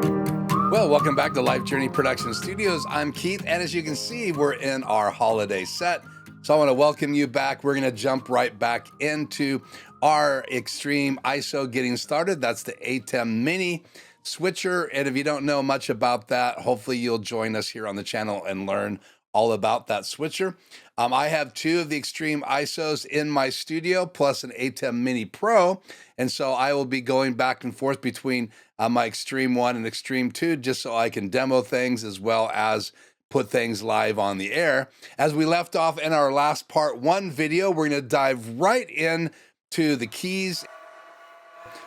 Well, welcome back to Life Journey Production Studios. I'm Keith, and as you can see, we're in our holiday set. So I want to welcome you back. We're going to jump right back into our Xtreme ISO getting started. That's the Atem Mini switcher. And if you don't know much about that, hopefully you'll join us here on the channel and learn all about that switcher. I have two of the Xtreme ISOs in my studio, plus an Atem Mini Pro. And so I will be going back and forth between my Xtreme 1 and Xtreme 2, just so I can demo things as well as put things live on the air. As we left off in our last part 1 video, we're going to dive right in to the keys.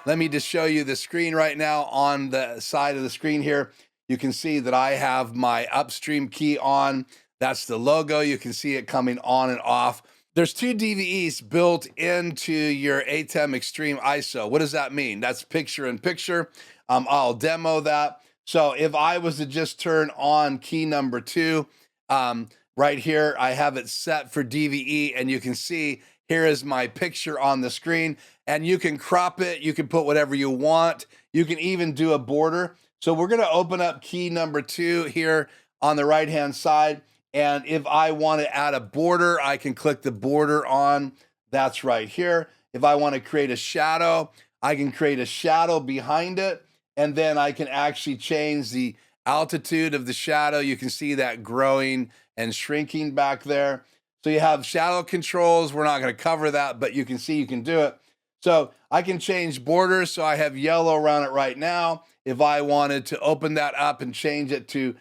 Let me just show you the screen right now. On the side of the screen here, you can see that I have my upstream key on. That's the logo. You can see it coming on and off. There's 2 DVEs built into your Atem Xtreme ISO. What does that mean? That's picture in picture. I'll demo that. So if I was to just turn on key number 2, right here, I have it set for DVE, and you can see here is my picture on the screen, and you can crop it. You can put whatever you want. You can even do a border. So we're going to open up key number 2 here on the right-hand side. And if I want to add a border, I can click the border on. That's right here. If I want to create a shadow, I can create a shadow behind it. And then I can actually change the altitude of the shadow. You can see that growing and shrinking back there. So you have shadow controls. We're not going to cover that, but you can see you can do it. So I can change borders. So I have yellow around it right now. If I wanted to open that up and change it to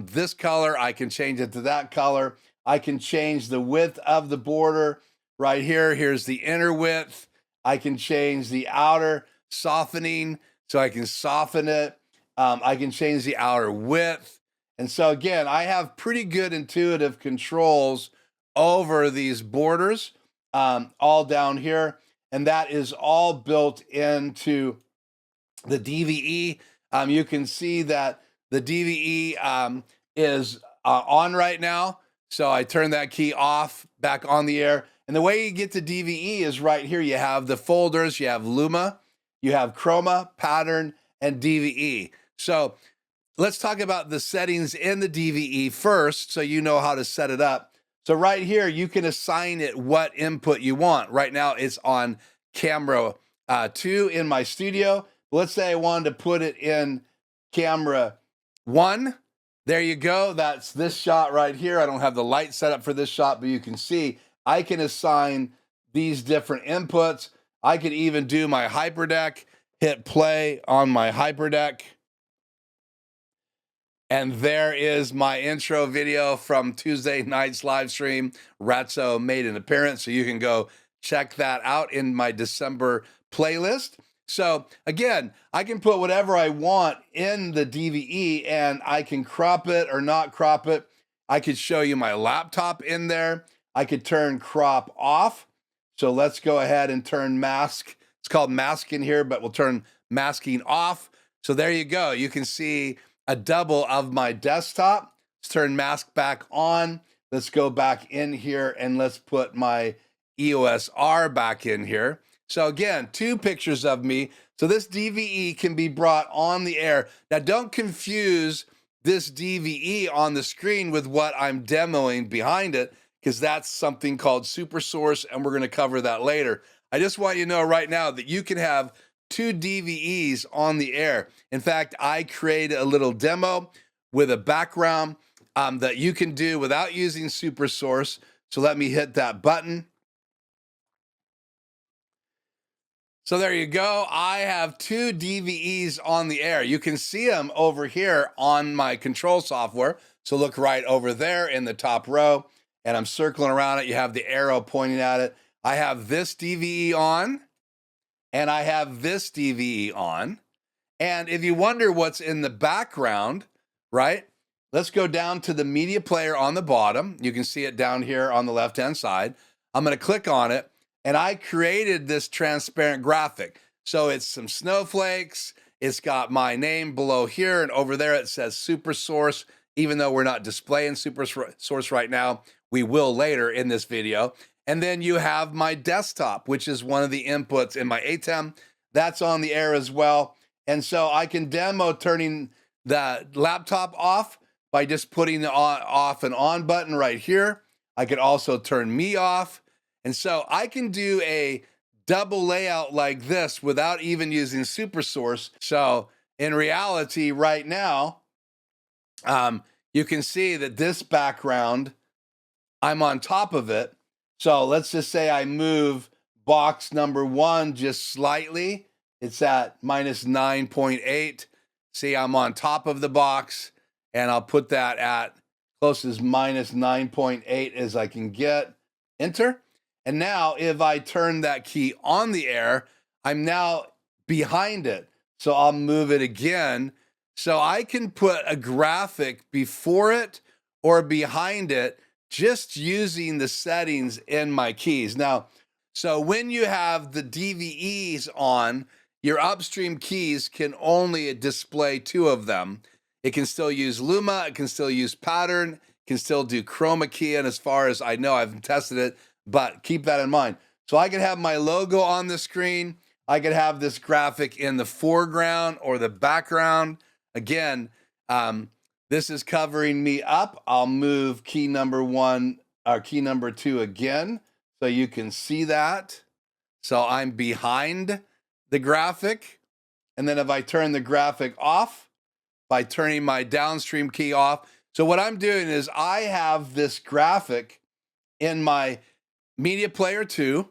this color, I can change it to that color. I can change the width of the border right here. Here's the inner width. I can change the outer softening, so I can soften it. I can change the outer width. And so again, I have pretty good intuitive controls over these borders, all down here. And that is all built into the DVE. You can see that the DVE is on right now. So I turn that key off, back on the air. And the way you get to DVE is right here. You have the folders, you have Luma, you have Chroma, Pattern, and DVE. So let's talk about the settings in the DVE first, so you know how to set it up. So right here, you can assign it what input you want. Right now, it's on camera 2 in my studio. Let's say I wanted to put it in camera 1. There you go. That's this shot right here. I don't have the light set up for this shot, but you can see I can assign these different inputs. I could even do my HyperDeck, hit play on my HyperDeck. And there is my intro video from Tuesday night's live stream. Ratso made an appearance, so you can go check that out in my December playlist. So again, I can put whatever I want in the DVE, and I can crop it or not crop it. I could show you my laptop in there. I could turn crop off. So let's go ahead and turn mask. It's called mask in here, but we'll turn masking off. So there you go. You can see a double of my desktop. Let's turn mask back on. Let's go back in here and let's put my EOS R back in here. So again, 2 pictures of me. So this DVE can be brought on the air. Now don't confuse this DVE on the screen with what I'm demoing behind it, because that's something called Super Source, and we're going to cover that later. I just want you to know right now that you can have 2 DVEs on the air. In fact, I created a little demo with a background that you can do without using Super Source. So let me hit that button. So there you go. I have 2 DVEs on the air. You can see them over here on my control software. So look right over there in the top row, and I'm circling around it. You have the arrow pointing at it. I have this DVE on, and I have this DVE on. And if you wonder what's in the background, right? Let's go down to the media player on the bottom. You can see it down here on the left-hand side. I'm going to click on it. And I created this transparent graphic. So it's some snowflakes. It's got my name below here, and over there it says Super Source. Even though we're not displaying Super Source right now, we will later in this video. And then you have my desktop, which is one of the inputs in my Atem. That's on the air as well. And so I can demo turning the laptop off by just putting the off and on button right here. I could also turn me off. And so I can do a double layout like this without even using SuperSource. So in reality right now, you can see that this background, I'm on top of it. So let's just say I move box number 1 just slightly. It's at minus 9.8. See, I'm on top of the box, and I'll put that at close as minus 9.8 as I can get. Enter. And now if I turn that key on the air, I'm now behind it. So I'll move it again. So I can put a graphic before it or behind it just using the settings in my keys. Now, so when you have the DVEs on, your upstream keys can only display 2 of them. It can still use Luma, it can still use Pattern, it can still do Chroma Key, and as far as I know, I haven't tested it, but keep that in mind. So I could have my logo on the screen, I could have this graphic in the foreground or the background. Again, this is covering me up. I'll move key number 1 or key number 2 again so you can see that. So I'm behind the graphic. And then if I turn the graphic off by turning my downstream key off. So what I'm doing is I have this graphic in my Media Player 2,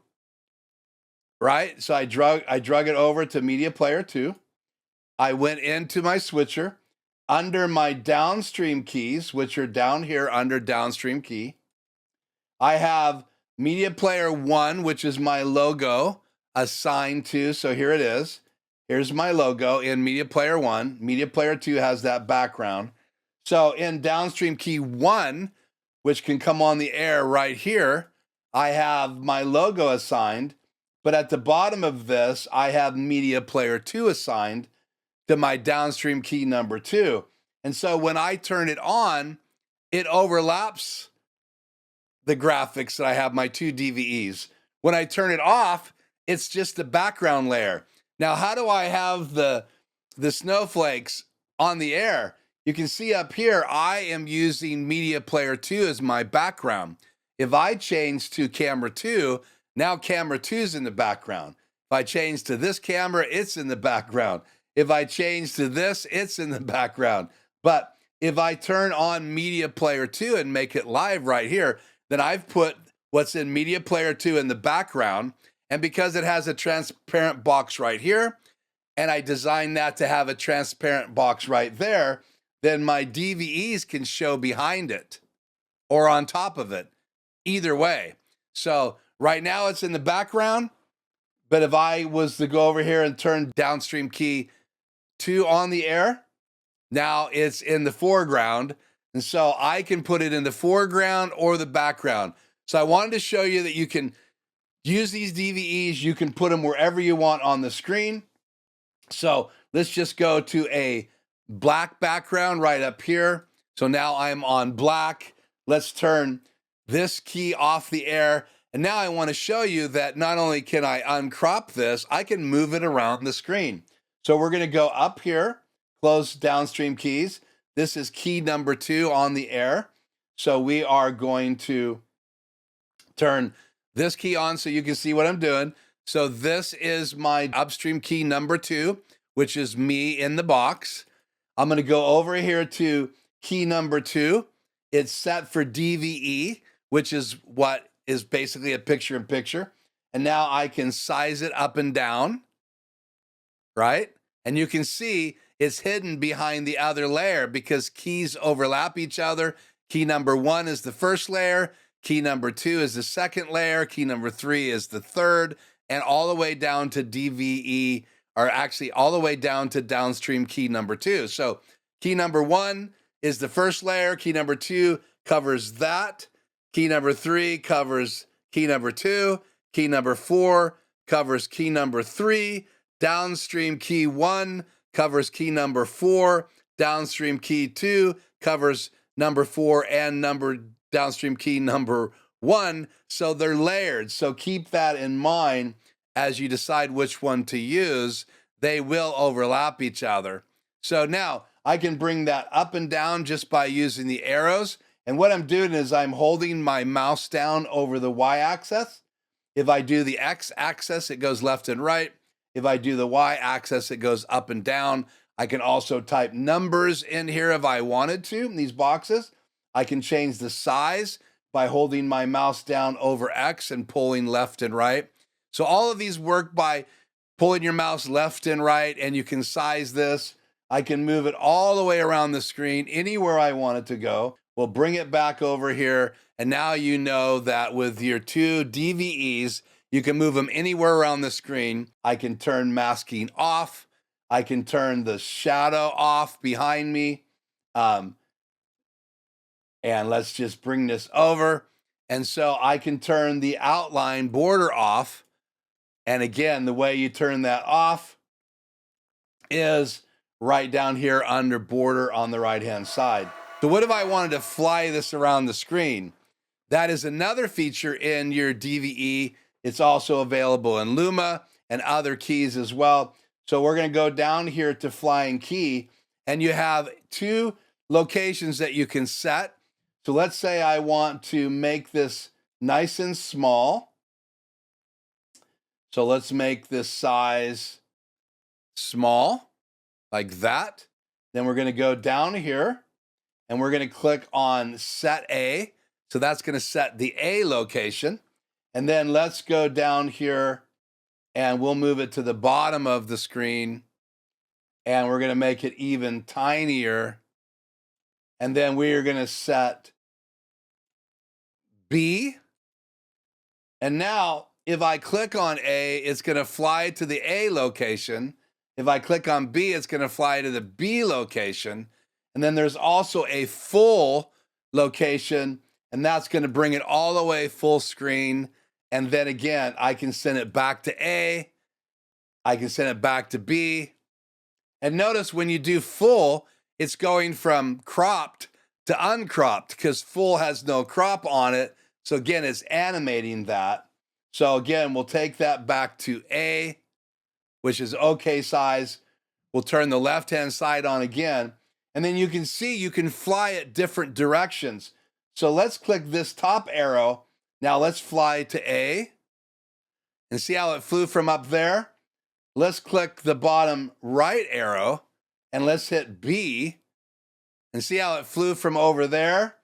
right? So I drug it over to Media Player 2. I went into my switcher. Under my downstream keys, which are down here under downstream key, I have Media Player 1, which is my logo, assigned to. So here it is. Here's my logo in Media Player 1. Media Player 2 has that background. So in downstream key 1, which can come on the air right here, I have my logo assigned. But at the bottom of this, I have Media Player 2 assigned to my downstream key number 2. And so when I turn it on, it overlaps the graphics that I have my 2 DVEs. When I turn it off, it's just the background layer. Now, how do I have the snowflakes on the air? You can see up here, I am using Media Player 2 as my background. If I change to camera 2, now camera 2 is in the background. If I change to this camera, it's in the background. If I change to this, it's in the background. But if I turn on Media Player 2 and make it live right here, then I've put what's in Media Player 2 in the background. And because it has a transparent box right here, and I designed that to have a transparent box right there, then my DVEs can show behind it or on top of it, either way. So right now it's in the background, but if I was to go over here and turn downstream key 2 on the air, now it's in the foreground. And so I can put it in the foreground or the background. So I wanted to show you that you can use these DVEs. You can put them wherever you want on the screen. So let's just go to a black background right up here. So now I'm on black. Let's turn this key off the air. And now I want to show you that not only can I uncrop this, I can move it around the screen. So we're going to go up here, close downstream keys. This is key number 2 on the air. So we are going to turn this key on so you can see what I'm doing. So this is my upstream key number 2, which is me in the box. I'm going to go over here to key number 2. It's set for DVE, which is what is basically a picture-in-picture. And now I can size it up and down, right? And you can see it's hidden behind the other layer because keys overlap each other. Key number 1 is the first layer. Key number 2 is the second layer. Key number 3 is the third. And all the way down to DVE, or actually all the way down to downstream key number 2. So key number 1 is the first layer. Key number 2 covers that. Key number 3 covers key number 2. Key number 4 covers key number 3. Downstream key 1 covers key number 4. Downstream key 2 covers number 4 and downstream key number 1. So they're layered. So keep that in mind as you decide which one to use. they will overlap each other. So now I can bring that up and down just by using the arrows. And what I'm doing is I'm holding my mouse down over the y-axis. If I do the x-axis, it goes left and right. If I do the y-axis, it goes up and down. I can also type numbers in here if I wanted to, in these boxes. I can change the size by holding my mouse down over X and pulling left and right. So all of these work by pulling your mouse left and right, and you can size this. I can move it all the way around the screen, anywhere I want it to go. We'll bring it back over here, and now you know that with your two DVEs, you can move them anywhere around the screen. I can turn masking off. I can turn the shadow off behind me. And let's just bring this over. And so I can turn the outline border off. And again, the way you turn that off is right down here under border on the right-hand side. So what if I wanted to fly this around the screen? That is another feature in your DVE. It's also available in Luma and other keys as well. So we're going to go down here to flying key, and you have two locations that you can set. So let's say I want to make this nice and small. So let's make this size small, like that. Then we're going to go down here, and we're going to click on Set A. So that's going to set the A location. And then let's go down here, and we'll move it to the bottom of the screen. And we're going to make it even tinier. And then we are going to set B. And now, if I click on A, it's going to fly to the A location. If I click on B, it's going to fly to the B location. And then there's also a full location, and that's going to bring it all the way full screen. And then again, I can send it back to A. I can send it back to B. And notice when you do full, it's going from cropped to uncropped because full has no crop on it. So again, it's animating that. So again, we'll take that back to A, which is okay size. We'll turn the left-hand side on again. And then you can see you can fly at different directions. So let's click this top arrow. Now let's fly to A and see how it flew from up there. Let's click the bottom right arrow and let's hit B and see how it flew from over there.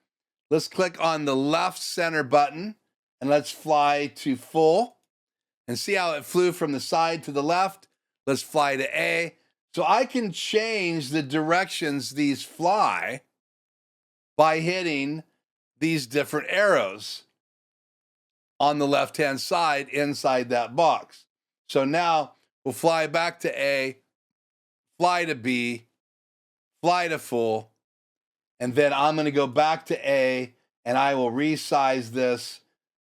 Let's click on the left center button and let's fly to full and see how it flew from the side to the left. Let's fly to A. So I can change the directions these fly by hitting these different arrows on the left-hand side inside that box. So now we'll fly back to A, fly to B, fly to full, and then I'm going to go back to A, and I will resize this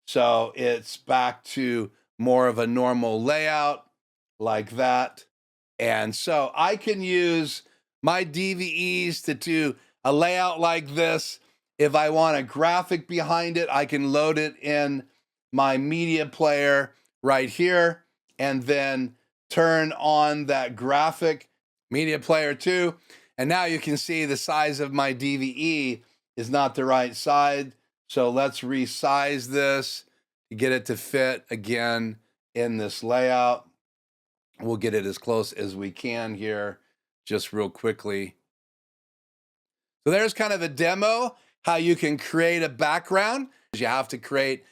so it's back to more of a normal layout like that. And so I can use my DVEs to do a layout like this. If I want a graphic behind it, I can load it in my media player right here and then turn on that graphic media player too. And now you can see the size of my DVE is not the right size. So let's resize this to get it to fit again in this layout. We'll get it as close as we can here just real quickly. So there's kind of a demo how you can create a background. You have to create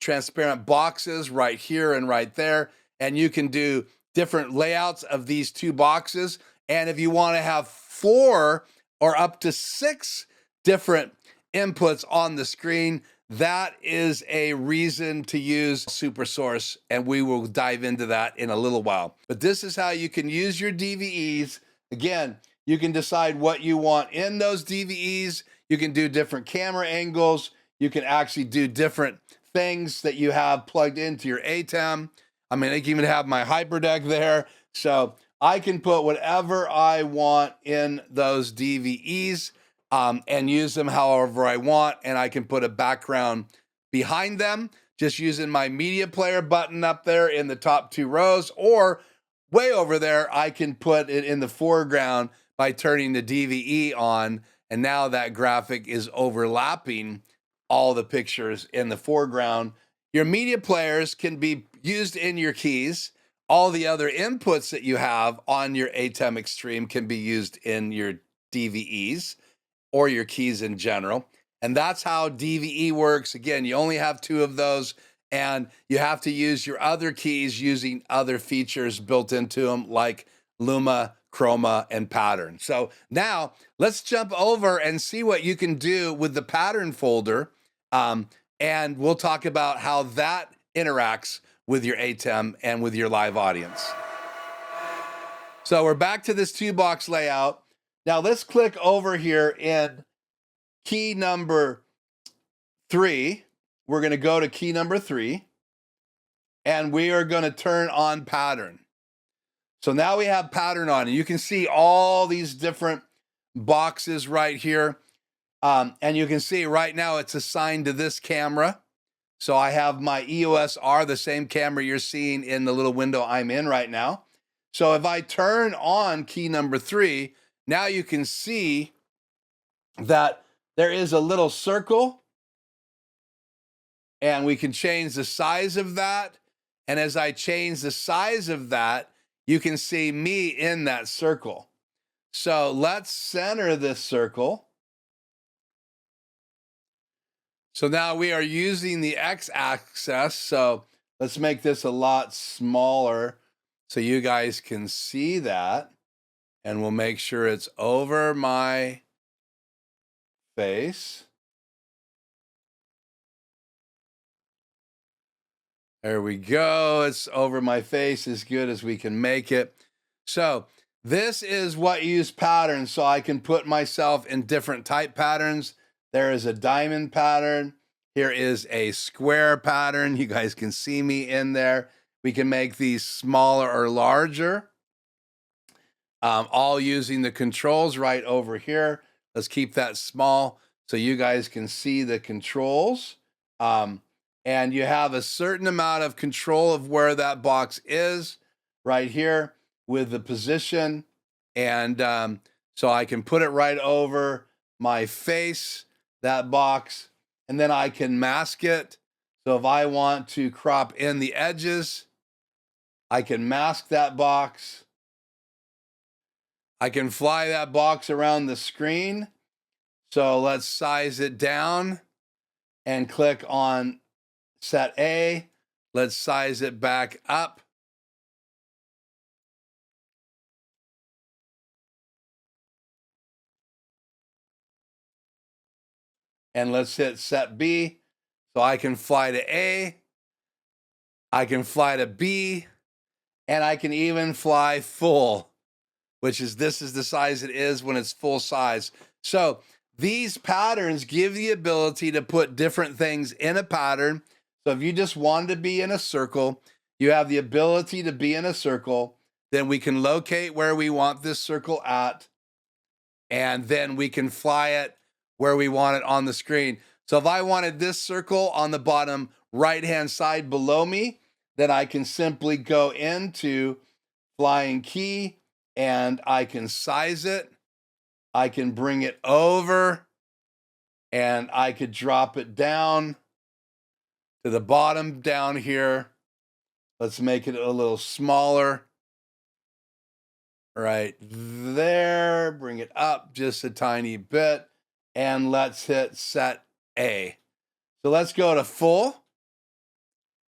transparent boxes right here and right there. And you can do different layouts of these two boxes. And if you want to have 4 or up to 6 different inputs on the screen, that is a reason to use SuperSource. And we will dive into that in a little while. But this is how you can use your DVEs. Again, you can decide what you want in those DVEs. You can do different camera angles. You can actually do different things that you have plugged into your ATEM. I mean, I can even have my HyperDeck there. So I can put whatever I want in those DVEs and use them however I want. And I can put a background behind them, just using my media player button up there in the top 2 rows, or way over there, I can put it in the foreground by turning the DVE on, and now that graphic is overlapping all the pictures in the foreground. Your media players can be used in your keys. All the other inputs that you have on your ATEM Xtreme can be used in your DVEs or your keys in general. And that's how DVE works. Again, you only have 2 of those, and you have to use your other keys using other features built into them like Luma, Chroma, and Pattern. So now let's jump over and see what you can do with the Pattern folder. And we'll talk about how that interacts with your ATEM and with your live audience. So we're back to this 2-box layout. Now let's click over here in key number 3. We're going to go to key number 3, and we are going to turn on Pattern. So now we have Pattern on, and you can see all these different boxes right here. And you can see right now it's assigned to this camera. So I have my EOS R, the same camera you're seeing in the little window I'm in right now. So if I turn on key number 3, now you can see that there is a little circle, and we can change the size of that. And as I change the size of that, you can see me in that circle. So let's center this circle. So now we are using the X-axis. So let's make this a lot smaller so you guys can see that. And we'll make sure it's over my face. There we go. It's over my face as good as we can make it. So this is what you use patterns. So I can put myself in different type patterns. There is a diamond pattern. Here is a square pattern. You guys can see me in there. We can make these smaller or larger, all using the controls right over here. Let's keep that small so you guys can see the controls. And you have a certain amount of control of where that box is right here with the position. And so I can put it right over my face, that box, and then I can mask it. So if I want to crop in the edges, I can mask that box. I can fly that box around the screen. So let's size it down and click on set A. Let's size it back up. And let's hit set B. So I can fly to A, I can fly to B, and I can even fly full, which is, this is the size it is when it's full size. So these patterns give the ability to put different things in a pattern. So if you just wanted to be in a circle, you have the ability to be in a circle. Then we can locate where we want this circle at, and then we can fly it where we want it on the screen. So if I wanted this circle on the bottom right-hand side below me, then I can simply go into flying key and I can size it. I can bring it over and I could drop it down to the bottom down here. Let's make it a little smaller. Right there, bring it up just a tiny bit. And let's hit set A. So let's go to full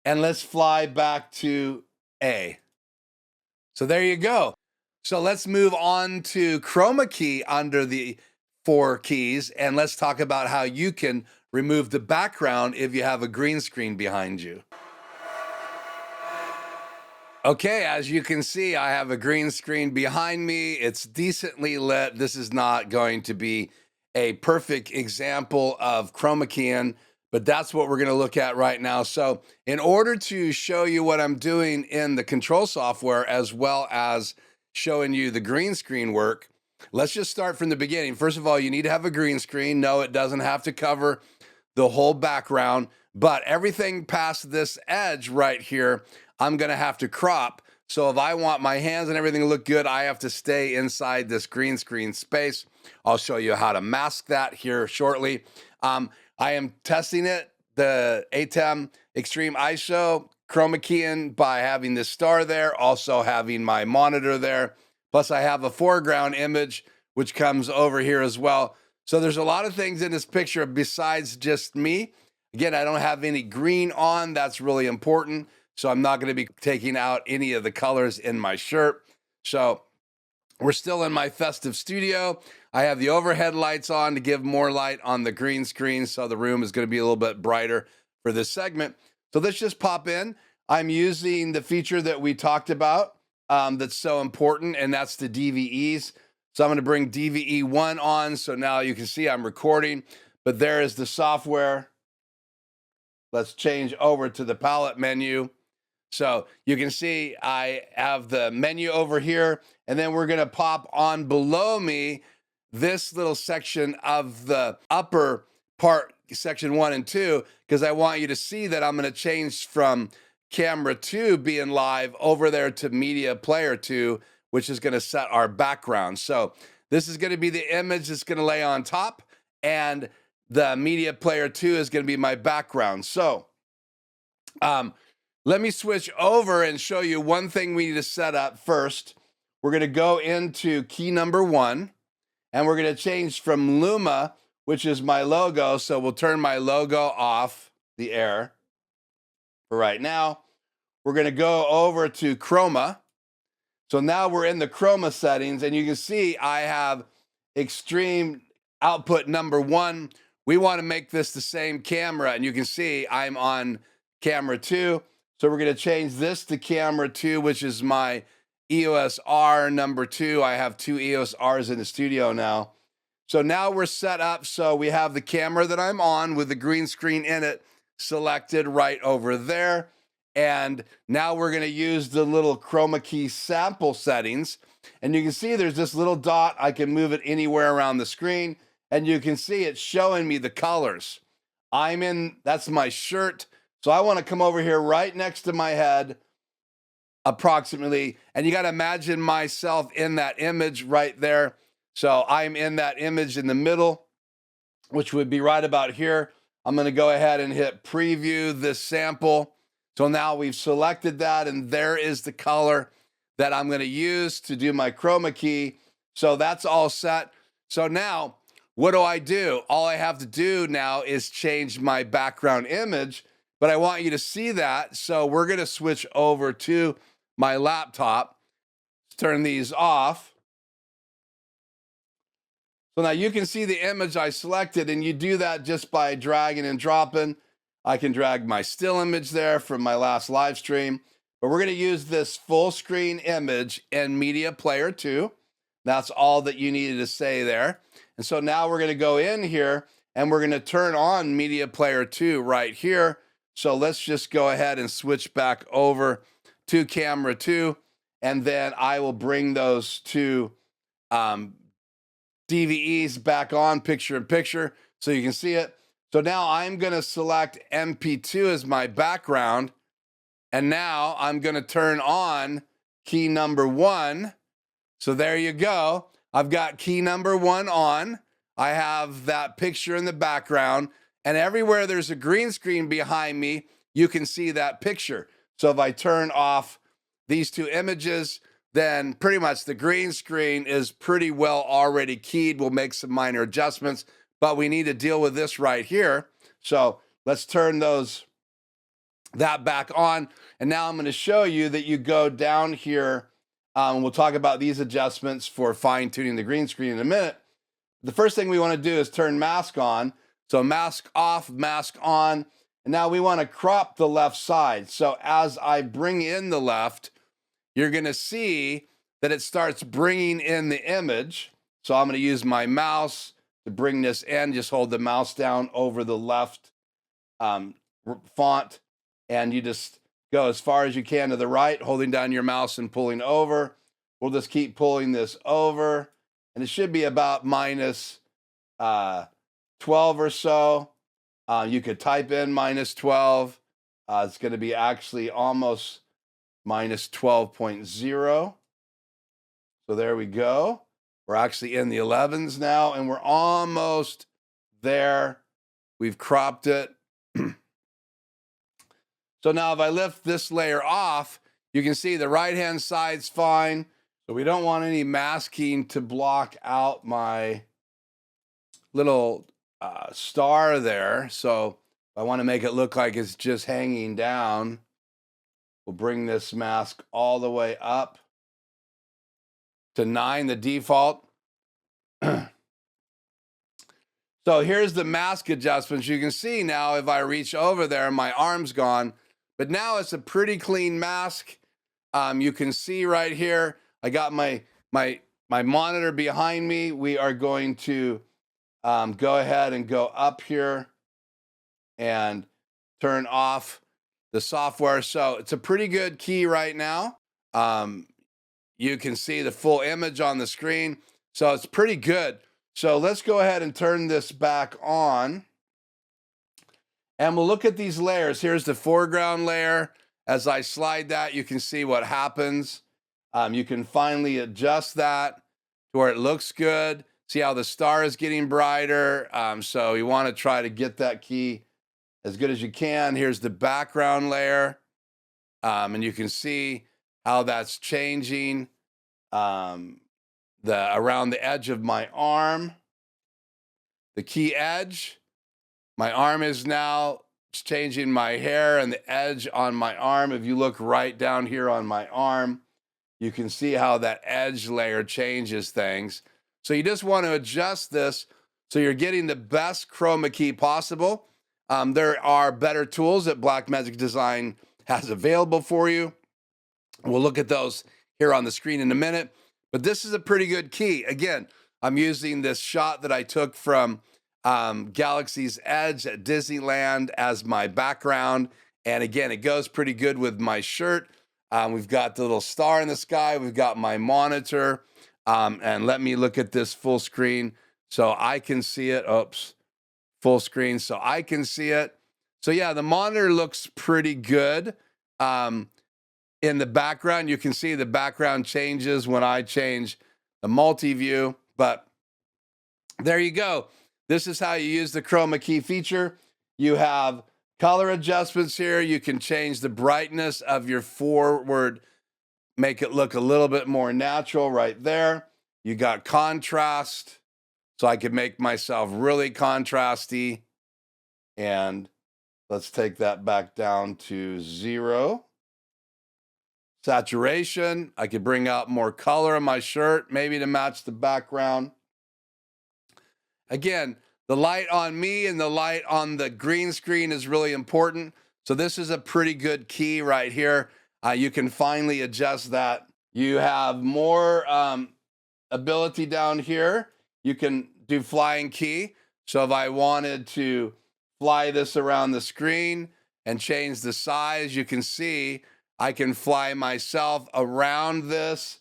and let's fly back to A. So there you go. So let's move on to Chroma Key under the 4 keys, and let's talk about how you can remove the background if you have a green screen behind you. Okay, as you can see, I have a green screen behind me. It's decently lit. This is not going to be a perfect example of chroma keying, but that's what we're going to look at right now. So in order to show you what I'm doing in the control software, as well as showing you the green screen work, let's just start from the beginning. First of all, you need to have a green screen. No, it doesn't have to cover the whole background, but everything past this edge right here, I'm going to have to crop. So if I want my hands and everything to look good, I have to stay inside this green screen space. I'll show you how to mask that here shortly. I am testing it, the Atem Xtreme ISO, Chroma Keying by having this star there, also having my monitor there. Plus I have a foreground image, which comes over here as well. So there's a lot of things in this picture besides just me. Again, I don't have any green on. That's really important. So I'm not going to be taking out any of the colors in my shirt. So we're still in my festive studio. I have the overhead lights on to give more light on the green screen. So the room is going to be a little bit brighter for this segment. So let's just pop in. I'm using the feature that we talked about that's so important, and that's the DVEs. So I'm going to bring DVE 1 on. So now you can see I'm recording, but there is the software. Let's change over to the palette menu. So you can see I have the menu over here, and then we're going to pop on below me this little section of the upper part, section 1 and 2, because I want you to see that I'm going to change from camera 2 being live over there to media player 2, which is going to set our background. So this is going to be the image that's going to lay on top, and the media player 2 is going to be my background. So let me switch over and show you one thing we need to set up first. We're going to go into key number 1, and we're going to change from Luma, which is my logo. So we'll turn my logo off the air for right now. We're going to go over to Chroma. So now we're in the Chroma settings, and you can see I have Xtreme output number 1. We want to make this the same camera, and you can see I'm on camera 2. So we're going to change this to camera 2, which is my EOS R number 2. I have 2 EOS Rs in the studio now. So now we're set up. So we have the camera that I'm on with the green screen in it selected right over there. And now we're going to use the little Chroma Key sample settings. And you can see there's this little dot. I can move it anywhere around the screen. And you can see it's showing me the colors. That's my shirt. So I want to come over here right next to my head, approximately. And you got to imagine myself in that image right there. So I'm in that image in the middle, which would be right about here. I'm going to go ahead and hit preview this sample. So now we've selected that, and there is the color that I'm going to use to do my Chroma Key. So that's all set. So now what do? All I have to do now is change my background image, but I want you to see that. So we're going to switch over to my laptop, turn these off. So now you can see the image I selected, and you do that just by dragging and dropping. I can drag my still image there from my last live stream, but we're going to use this full screen image in Media Player 2. That's all that you needed to say there. And so now we're going to go in here, and we're going to turn on Media Player 2 right here. So let's just go ahead and switch back over to camera 2, and then I will bring those two DVEs back on picture in picture so you can see it. So now I'm going to select MP2 as my background, and now I'm going to turn on key number 1. So there you go. I've got key number 1 on. I have that picture in the background, and everywhere there's a green screen behind me, you can see that picture. So if I turn off these 2 images, then pretty much the green screen is pretty well already keyed. We'll make some minor adjustments, but we need to deal with this right here. So let's turn that back on. And now I'm going to show you that you go down here. We'll talk about these adjustments for fine tuning the green screen in a minute. The first thing we want to do is turn mask on. So mask off, mask on. And now we want to crop the left side. So as I bring in the left, you're going to see that it starts bringing in the image. So I'm going to use my mouse to bring this in. Just hold the mouse down over the left font, and you just go as far as you can to the right, holding down your mouse and pulling over. We'll just keep pulling this over, and it should be about minus 12 or so. You could type in minus 12. It's going to be actually almost minus 12.0. So there we go. We're actually in the 11s now, and we're almost there. We've cropped it. So now if I lift this layer off, you can see the right-hand side's fine. So we don't want any masking to block out my little star there. So I want to make it look like it's just hanging down. We'll bring this mask all the way up to 9, the default. So here's the mask adjustments. You can see now if I reach over there, my arm's gone, but now it's a pretty clean mask. You can see right here, I got my monitor behind me. We are going to go ahead and go up here and turn off the software. So it's a pretty good key right now. You can see the full image on the screen. So it's pretty good. So let's go ahead and turn this back on. And we'll look at these layers. Here's the foreground layer. As I slide that, you can see what happens. You can finally adjust that to where it looks good. See how the star is getting brighter. So you want to try to get that key as good as you can. Here's the background layer. And you can see how that's changing around the edge of my arm. The key edge. My arm is now changing my hair and the edge on my arm. If you look right down here on my arm, you can see how that edge layer changes things. So you just want to adjust this so you're getting the best chroma key possible. There are better tools that Blackmagic Design has available for you. We'll look at those here on the screen in a minute, but this is a pretty good key. Again, I'm using this shot that I took from Galaxy's Edge at Disneyland as my background. And again, it goes pretty good with my shirt. We've got the little star in the sky. We've got my monitor. And let me look at this full screen so I can see it. Oops, full screen so I can see it. So yeah, the monitor looks pretty good. In the background, you can see the background changes when I change the multi-view, but there you go. This is how you use the Chroma Key feature. You have color adjustments here. You can change the brightness of your forward, make it look a little bit more natural right there. You got contrast, so I could make myself really contrasty. And let's take that back down to 0. Saturation, I could bring out more color in my shirt, maybe to match the background. Again, the light on me and the light on the green screen is really important. So this is a pretty good key right here. You can finally adjust that. You have more ability down here. You can do flying key. So if I wanted to fly this around the screen and change the size, you can see I can fly myself around this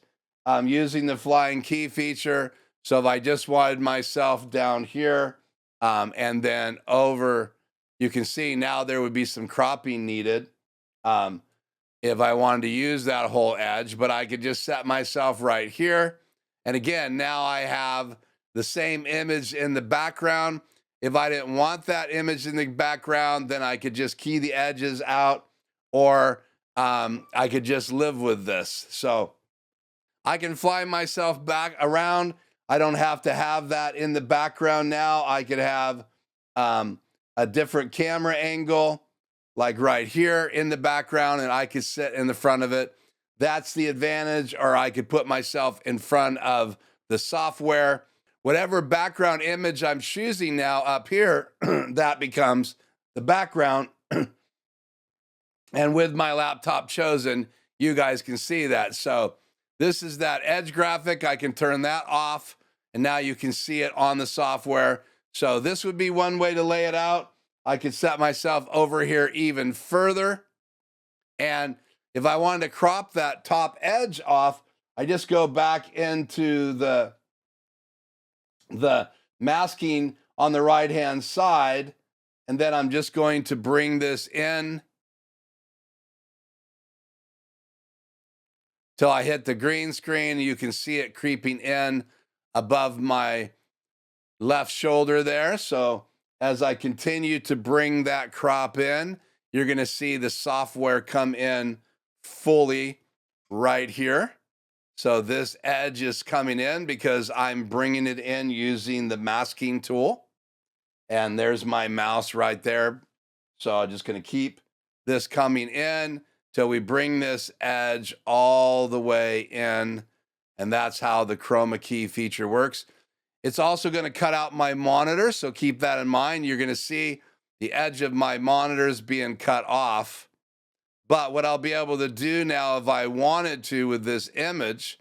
using the flying key feature. So if I just wanted myself down here and then over, you can see now there would be some cropping needed if I wanted to use that whole edge, but I could just set myself right here. And again, now I have the same image in the background. If I didn't want that image in the background, then I could just key the edges out, or I could just live with this. So I can fly myself back around. I don't have to have that in the background now. I could have a different camera angle, like right here in the background, and I could sit in the front of it. That's the advantage. Or I could put myself in front of the software. Whatever background image I'm choosing now up here, that becomes the background. And with my laptop chosen, you guys can see that. So this is that edge graphic. I can turn that off, and now you can see it on the software. So this would be one way to lay it out. I could set myself over here even further. And if I wanted to crop that top edge off, I just go back into the masking on the right-hand side, and then I'm just going to bring this in till I hit the green screen. You can see it creeping in above my left shoulder there. So as I continue to bring that crop in, you're going to see the software come in fully right here. So this edge is coming in because I'm bringing it in using the masking tool. And there's my mouse right there. So I'm just going to keep this coming in till we bring this edge all the way in. And that's how the Chroma Key feature works. It's also going to cut out my monitor, so keep that in mind. You're going to see the edge of my monitors being cut off. But what I'll be able to do now, if I wanted to with this image,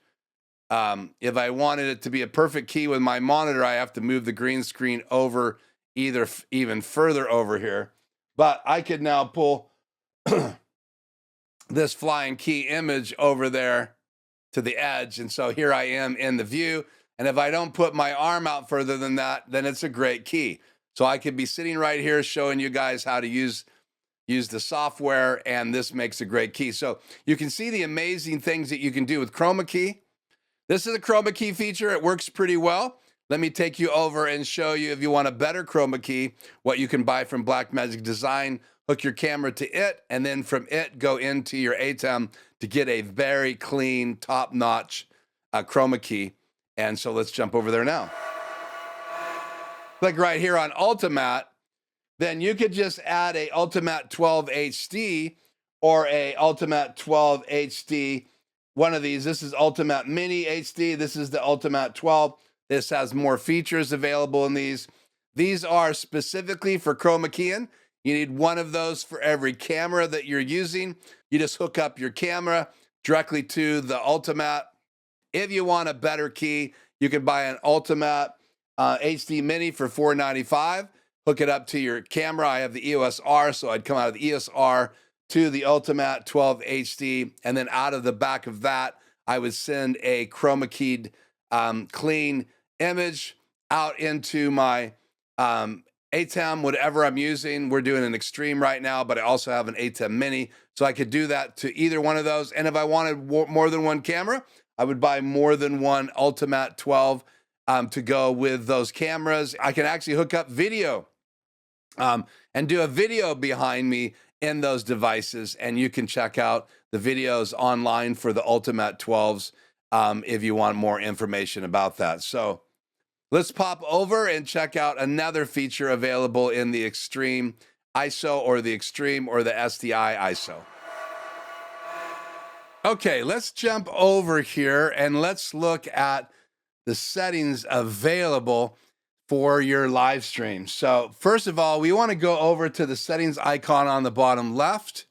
if I wanted it to be a perfect key with my monitor, I have to move the green screen over even further over here. But I could now pull this flying key image over there to the edge. And so here I am in the view. And if I don't put my arm out further than that, then it's a great key. So I could be sitting right here showing you guys how to use the software, and this makes a great key. So you can see the amazing things that you can do with Chroma Key. This is a Chroma Key feature. It works pretty well. Let me take you over and show you, if you want a better Chroma Key, what you can buy from Blackmagic Design. Hook your camera to it, and then from it, go into your ATEM to get a very clean, top-notch Chroma Key. And so let's jump over there now. Click right here on Ultimatte. Then you could just add a Ultimatte 12 HD or a Ultimatte 12 HD. One of these. This is Ultimatte Mini HD. This is the Ultimatte 12. This has more features available in these. These are specifically for chroma keying. You need one of those for every camera that you're using. You just hook up your camera directly to the Ultimatte. If you want a better key, you can buy an Ultimatte HD Mini for $495. Hook it up to your camera. I have the EOS R, so I'd come out of the EOS R to the Ultimatte 12 HD, and then out of the back of that, I would send a chroma keyed clean image out into my ATEM, whatever I'm using. We're doing an Xtreme right now, but I also have an ATEM Mini, so I could do that to either one of those. And if I wanted more than one camera, I would buy more than one Ultimatte 12 to go with those cameras. I can actually hook up video and do a video behind me in those devices, and you can check out the videos online for the Ultimatte 12s if you want more information about that. So let's pop over and check out another feature available in the Xtreme ISO or the Xtreme or the SDI ISO. Okay, let's jump over here and let's look at the settings available for your live stream. So first of all, we want to go over to the settings icon on the bottom left.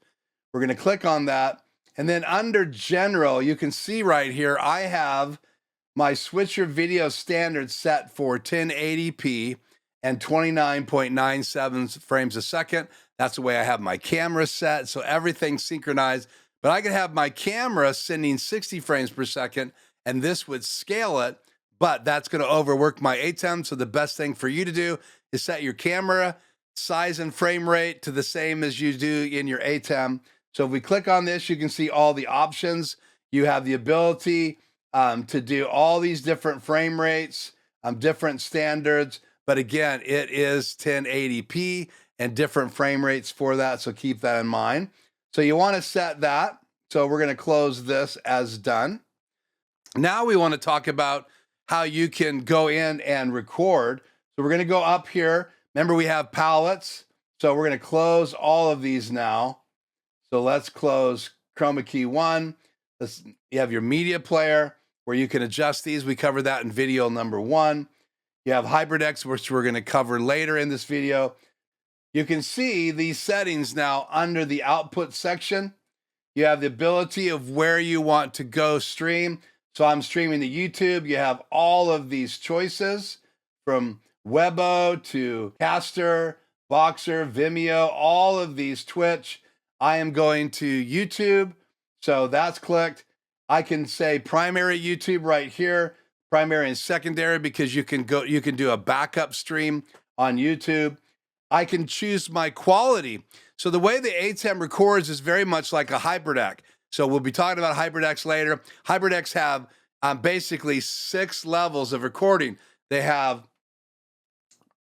We're going to click on that. And then under general, you can see right here, I have my switcher video standard set for 1080p and 29.97 frames a second. That's the way I have my camera set. So everything's synchronized, but I can have my camera sending 60 frames per second, and this would scale it, but that's going to overwork my ATEM. So the best thing for you to do is set your camera size and frame rate to the same as you do in your ATEM. So if we click on this, you can see all the options. You have the ability to do all these different frame rates, different standards. But again, it is 1080p and different frame rates for that. So keep that in mind. So you want to set that. So we're going to close this as done. Now we want to talk about how you can go in and record. So we're going to go up here. Remember, we have palettes. So we're going to close all of these now. So let's close Chroma Key 1. You have your media player where you can adjust these. We covered that in video number 1. You have HyperDecks, which we're going to cover later in this video. You can see these settings now under the output section. You have the ability of where you want to go stream. So I'm streaming to YouTube. You have all of these choices from Webo to Caster, Boxer, Vimeo, all of these, Twitch. I am going to YouTube. So that's clicked. I can say primary YouTube right here, primary and secondary, because you can do a backup stream on YouTube. I can choose my quality. So the way the ATEM records is very much like a HyperDeck. So we'll be talking about HyperDecks later. HyperDecks have basically 6 levels of recording. They have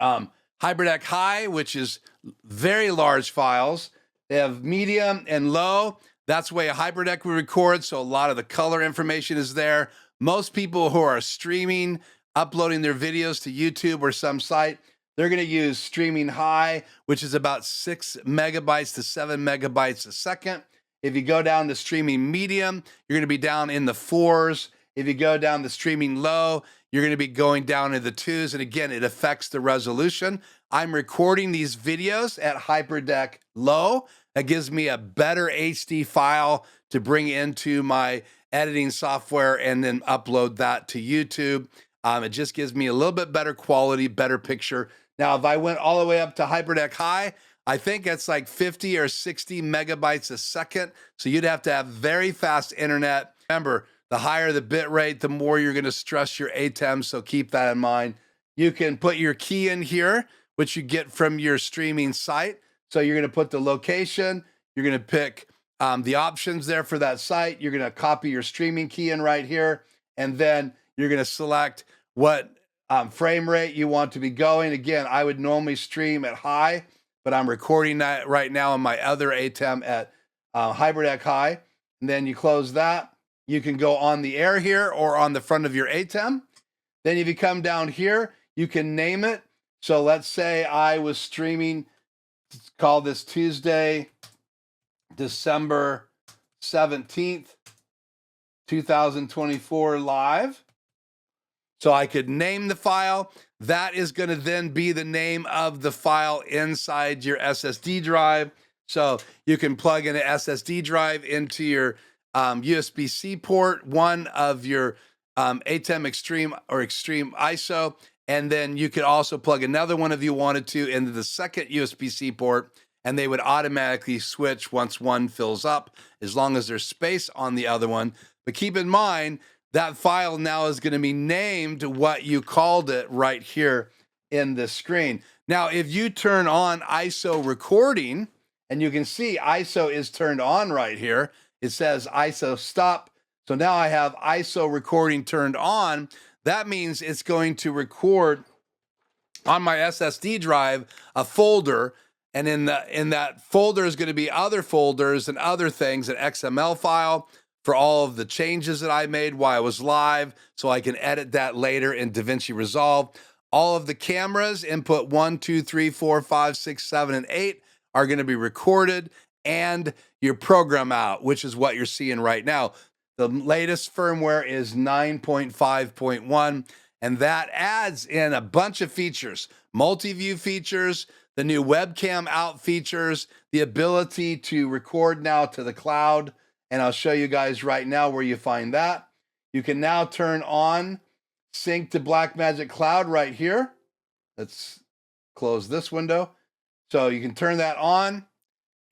HyperDeck High, which is very large files. They have medium and low. That's the way a HyperDeck will record, so a lot of the color information is there. Most people who are streaming, uploading their videos to YouTube or some site, they're going to use streaming high, which is about 6 megabytes to 7 megabytes a second. If you go down to streaming medium, you're going to be down in the 4s. If you go down to streaming low, you're going to be going down in the 2s. And again, it affects the resolution. I'm recording these videos at HyperDeck Low. That gives me a better HD file to bring into my editing software and then upload that to YouTube. It just gives me a little bit better quality, better picture. Now, if I went all the way up to HyperDeck High, I think it's like 50 or 60 megabytes a second. So you'd have to have very fast internet. Remember, the higher the bit rate, the more you're going to stress your ATEMs. So keep that in mind. You can put your key in here, which you get from your streaming site. So you're going to put the location. You're going to pick the options there for that site. You're going to copy your streaming key in right here. And then you're going to select what frame rate you want to be going. Again, I would normally stream at high, but I'm recording that right now on my other ATEM at HyperDeck High. And then you close that. You can go on the air here or on the front of your ATEM. Then if you come down here, you can name it. So let's say I was streaming, call this Tuesday, December 17th, 2024 live. So I could name the file. That is going to then be the name of the file inside your SSD drive. So you can plug in an SSD drive into your USB-C port, one of your ATEM Xtreme or Xtreme ISO, and then you could also plug another one if you wanted to into the second USB-C port, and they would automatically switch once one fills up, as long as there's space on the other one. But keep in mind, that file now is going to be named what you called it right here in the screen. Now, if you turn on ISO recording, and you can see ISO is turned on right here, it says ISO stop. So now I have ISO recording turned on. That means it's going to record on my SSD drive a folder, and in that folder is going to be other folders and other things, an XML file for all of the changes that I made while I was live, so I can edit that later in DaVinci Resolve. All of the cameras, input 1, 2, 3, 4, 5, 6, 7, and 8 are going to be recorded, and your program out, which is what you're seeing right now. The latest firmware is 9.5.1, and that adds in a bunch of features, multi-view features, the new webcam out features, the ability to record now to the cloud, and I'll show you guys right now where you find that. You can now turn on sync to Blackmagic Cloud right here. Let's close this window. So you can turn that on,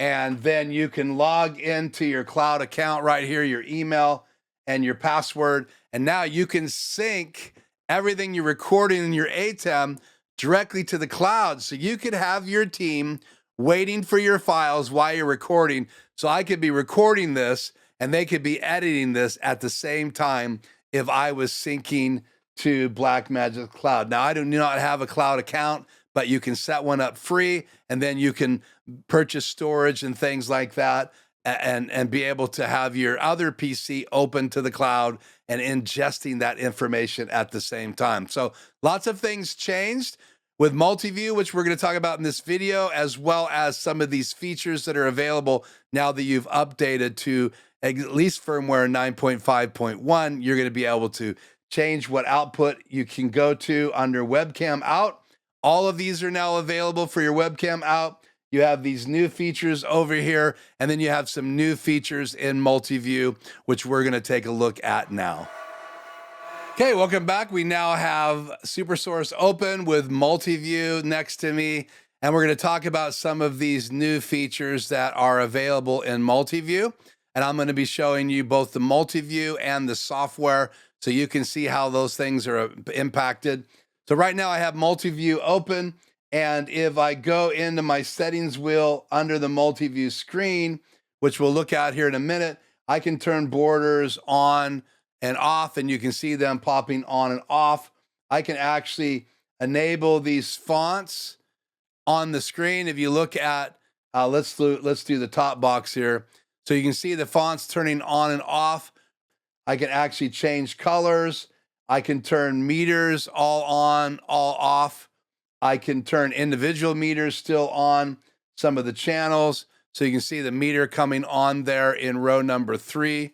and then you can log into your cloud account right here, your email and your password. And now you can sync everything you're recording in your ATEM directly to the cloud. So you could have your team waiting for your files while you're recording. So I could be recording this and they could be editing this at the same time if I was syncing to Blackmagic Cloud. Now, I do not have a cloud account, but you can set one up free, and then you can purchase storage and things like that, and be able to have your other PC open to the cloud and ingesting that information at the same time. So lots of things changed with Multiview, which we're going to talk about in this video, as well as some of these features that are available now that you've updated to at least firmware 9.5.1. You're going to be able to change what output you can go to under webcam out. All of these are now available for your webcam out. You have these new features over here, and then you have some new features in Multiview, which we're going to take a look at now. Okay, welcome back. We now have SuperSource open with Multiview next to me, and we're going to talk about some of these new features that are available in Multiview. And I'm going to be showing you both the Multiview and the software so you can see how those things are impacted. So right now I have Multiview open, and if I go into my settings wheel under the Multiview screen, which we'll look at here in a minute, I can turn borders on and off, and you can see them popping on and off. I can actually enable these fonts on the screen. If you look at, let's do the top box here. So you can see the fonts turning on and off. I can actually change colors. I can turn meters all on, all off. I can turn individual meters still on some of the channels. So you can see the meter coming on there in row number 3.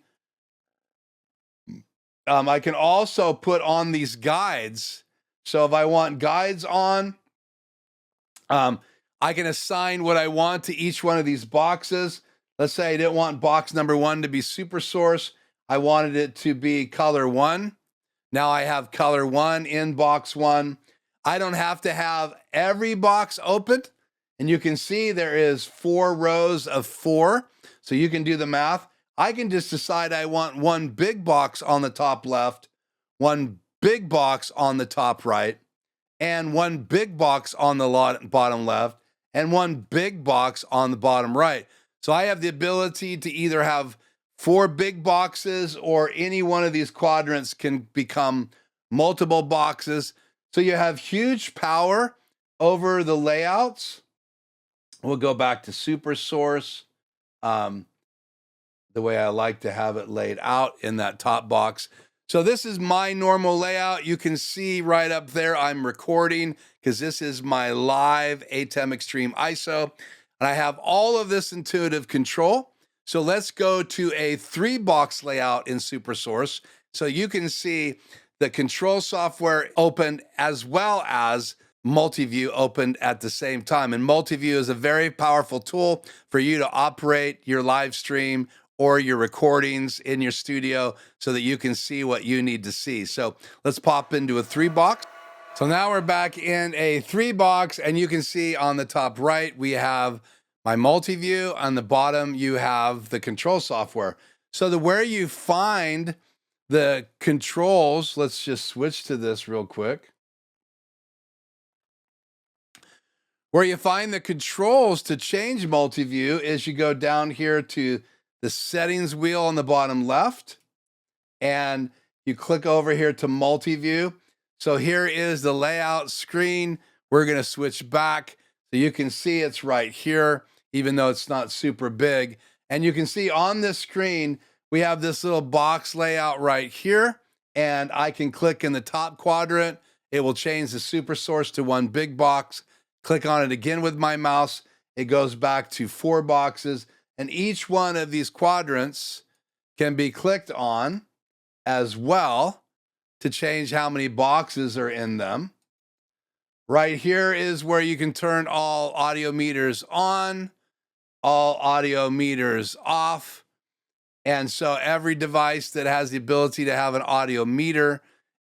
I can also put on these guides. So if I want guides on, I can assign what I want to each one of these boxes. Let's say I didn't want box number 1 to be super source. I wanted it to be color 1. Now I have color 1 in box 1. I don't have to have every box opened. And you can see there is 4 rows of 4. So you can do the math. I can just decide I want one big box on the top left, one big box on the top right, and one big box on the bottom left, and one big box on the bottom right. So I have the ability to either have 4 big boxes, or any one of these quadrants can become multiple boxes. So you have huge power over the layouts. We'll go back to super source, the way I like to have it laid out in that top box. So this is my normal layout. You can see right up there I'm recording, because this is my live ATEM Xtreme ISO. And I have all of this intuitive control. So let's go to a 3-box layout in SuperSource. So you can see the control software opened as well as Multiview opened at the same time. And Multiview is a very powerful tool for you to operate your live stream or your recordings in your studio so that you can see what you need to see. So let's pop into a 3-box. So now we're back in a 3-box, and you can see on the top right, we have my Multiview. On the bottom, you have the control software. So where you find the controls, let's just switch to this real quick. Where you find the controls to change Multiview is you go down here to the settings wheel on the bottom left, and you click over here to Multiview. So here is the layout screen. We're going to switch back so you can see it's right here, even though it's not super big. And you can see on this screen, we have this little box layout right here, and I can click in the top quadrant. It will change the super source to one big box. Click on it again with my mouse. It goes back to 4 boxes, and each one of these quadrants can be clicked on as well to change how many boxes are in them. Right here is where you can turn all audio meters on, all audio meters off. And so every device that has the ability to have an audio meter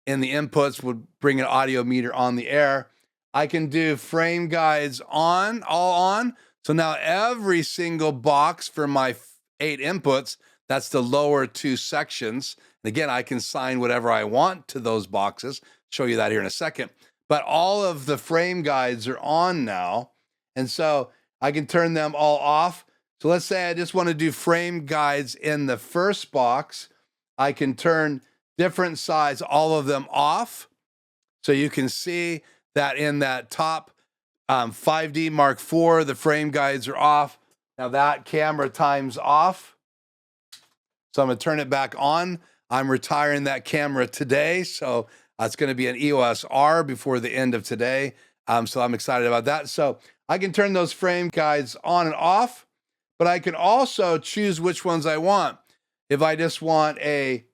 in the inputs would bring an audio meter on the air. I can do frame guides on, all on. So now every single box for my 8 inputs, that's the lower 2 sections. And again, I can assign whatever I want to those boxes. Show you that here in a second. But all of the frame guides are on now. And so I can turn them all off. So let's say I just want to do frame guides in the first box. I can turn different size, all of them off. So you can see that in that top 5D Mark IV, the frame guides are off. Now that camera time's off. So I'm going to turn it back on. I'm retiring that camera today. So it's going to be an EOS R before the end of today. So I'm excited about that. So I can turn those frame guides on and off, but I can also choose which ones I want. If I just want a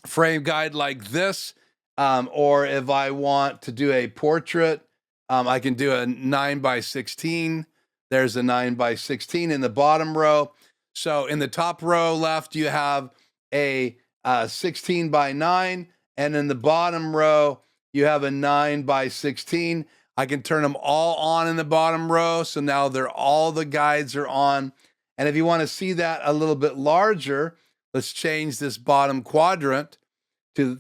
frame guide like this, or if I want to do a portrait, I can do a 9x16. There's a 9x16 in the bottom row. So in the top row left, you have a 16x9, and in the bottom row, you have a 9x16. I can turn them all on in the bottom row. So now all the guides are on. And if you want to see that a little bit larger, let's change this bottom quadrant to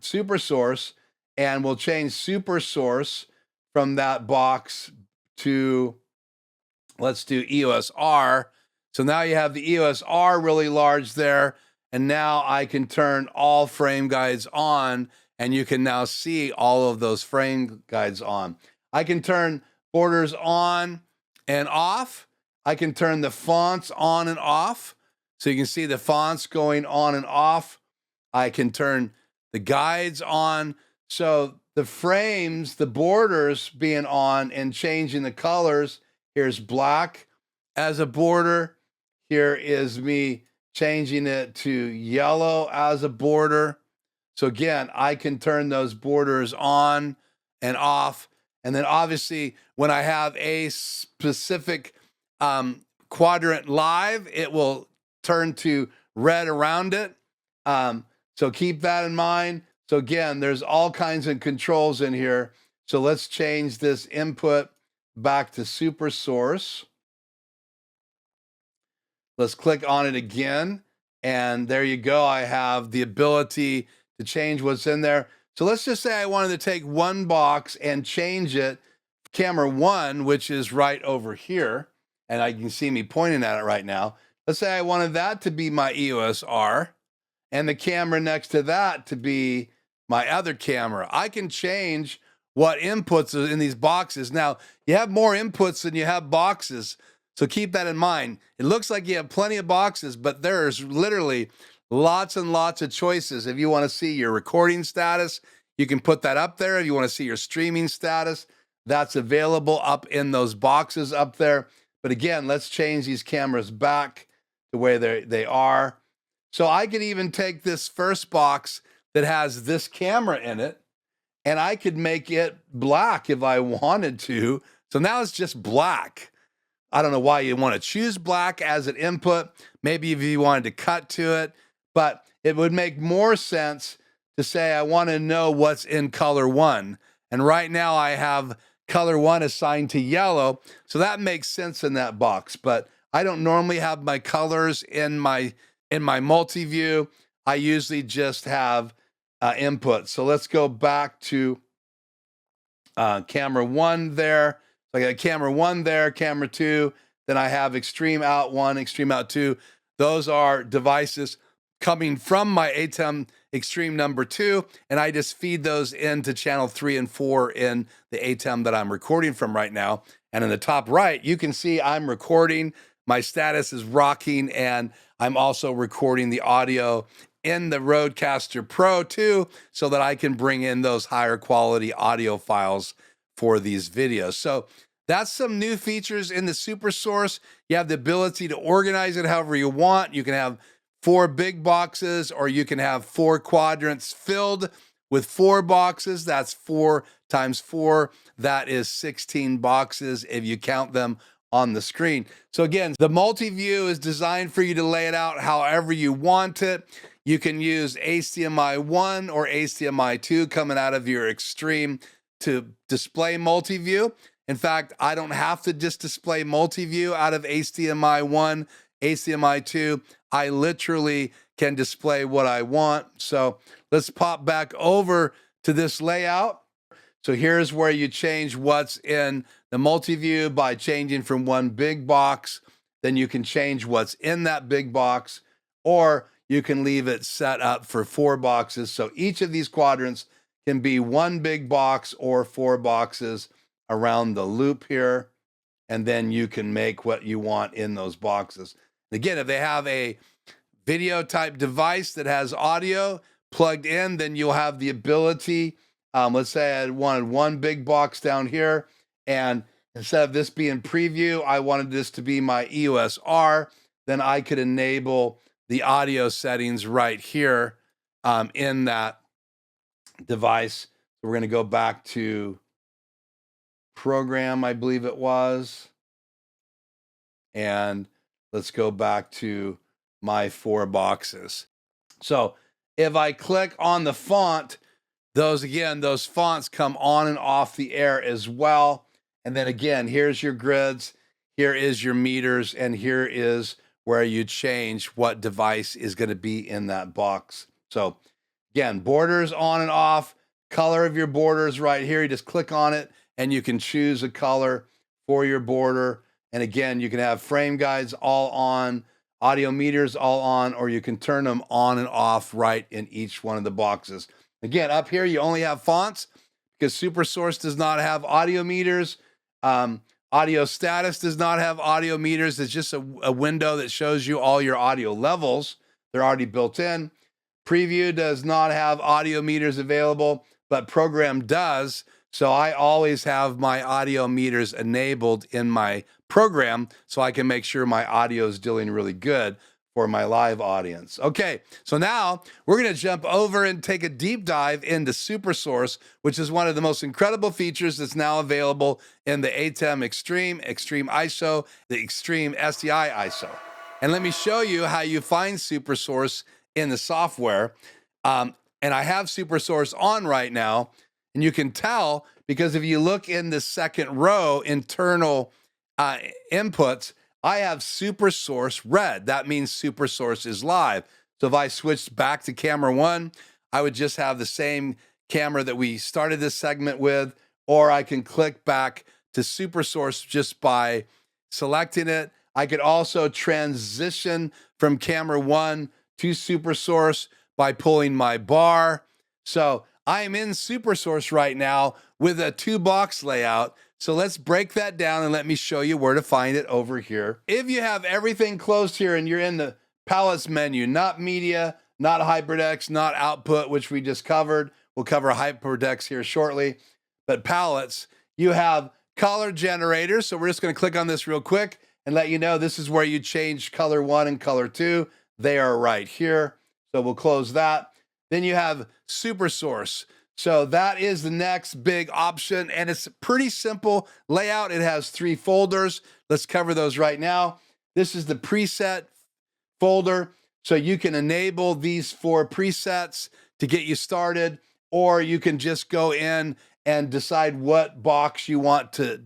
super source, and we'll change super source from that box to, let's do EOS R. So now you have the EOS R really large there. And now I can turn all frame guides on, and you can now see all of those frame guides on. I can turn borders on and off. I can turn the fonts on and off. So you can see the fonts going on and off. I can turn the guides on. So the frames, the borders being on and changing the colors. Here's black as a border. Here is me changing it to yellow as a border. So again, I can turn those borders on and off. And then obviously when I have a specific quadrant live, it will turn to red around it. So keep that in mind. So again, there's all kinds of controls in here. So let's change this input back to super source. Let's click on it again. And there you go. I have the ability to change what's in there. So let's just say I wanted to take one box and change it, camera 1, which is right over here. And I can see me pointing at it right now. Let's say I wanted that to be my EOS R and the camera next to that to be my other camera. I can change what inputs are in these boxes. Now, you have more inputs than you have boxes. So keep that in mind. It looks like you have plenty of boxes, but there's literally lots and lots of choices. If you want to see your recording status, you can put that up there. If you want to see your streaming status, that's available up in those boxes up there. But again, let's change these cameras back to where they are. So I could even take this first box that has this camera in it, and I could make it black if I wanted to. So now it's just black. I don't know why you want to choose black as an input. Maybe if you wanted to cut to it, but it would make more sense to say, I want to know what's in color 1. And right now I have color 1 assigned to yellow. So that makes sense in that box, but I don't normally have my colors in my multi-view. I usually just have input. So let's go back to camera 1 there. So I got camera 1 there, camera 2. Then I have Xtreme Out 1, Xtreme Out 2. Those are devices coming from my ATEM Xtreme number 2, and I just feed those into channel 3 and 4 in the ATEM that I'm recording from right now. And in the top right, you can see I'm recording. My status is rocking, and I'm also recording the audio in the Rodecaster Pro 2 so that I can bring in those higher quality audio files for these videos. So that's some new features in the Super Source. You have the ability to organize it however you want. You can have 4 big boxes, or you can have 4 quadrants filled with 4 boxes. That's 4 times 4. That is 16 boxes if you count them on the screen. So again, the multi-view is designed for you to lay it out however you want it. You can use HDMI 1 or HDMI 2 coming out of your Xtreme to display multi-view. In fact, I don't have to just display multi-view out of HDMI 1, HDMI 2. I literally can display what I want. So let's pop back over to this layout. So here's where you change what's in the multi-view by changing from one big box. Then you can change what's in that big box, or you can leave it set up for 4 boxes. So each of these quadrants can be one big box or 4 boxes around the loop here. And then you can make what you want in those boxes. Again, if they have a video type device that has audio plugged in, then you'll have the ability, let's say I wanted one big box down here, and instead of this being preview, I wanted this to be my EOS R, then I could enable the audio settings right here in that device. So we're going to go back to program, I believe it was. And let's go back to my 4 boxes. So if I click on the font, those fonts come on and off the air as well. And then again, here's your grids, here is your meters, and here is where you change what device is going to be in that box. So again, borders on and off, color of your borders right here. You just click on it and you can choose a color for your border. And again, you can have frame guides all on, audio meters all on, or you can turn them on and off right in each one of the boxes. Again, up here, you only have fonts because SuperSource does not have audio meters. Audio status does not have audio meters. It's just a window that shows you all your audio levels. They're already built in. Preview does not have audio meters available, but Program does. So I always have my audio meters enabled in my program so I can make sure my audio is doing really good for my live audience. Okay, so now we're going to jump over and take a deep dive into SuperSource, which is one of the most incredible features that's now available in the ATEM Xtreme, Xtreme ISO, the Xtreme SDI ISO. And let me show you how you find SuperSource in the software. And I have SuperSource on right now, and you can tell because if you look in the second row, internal inputs, I have SuperSource red. That means SuperSource is live. So if I switched back to camera 1, I would just have the same camera that we started this segment with, or I can click back to SuperSource just by selecting it. I could also transition from camera 1 to SuperSource by pulling my bar. So I am in SuperSource right now with a 2-box layout. So let's break that down and let me show you where to find it over here. If you have everything closed here and you're in the palettes menu, not media, not HyperDecks, not output, which we just covered. We'll cover HyperDecks here shortly. But palettes, you have color generators. So we're just going to click on this real quick and let you know this is where you change color 1 and color 2. They are right here. So we'll close that. Then you have SuperSource. So that is the next big option, and it's a pretty simple layout. It has 3 folders. Let's cover those right now. This is the preset folder. So you can enable these 4 presets to get you started, or you can just go in and decide what box you want to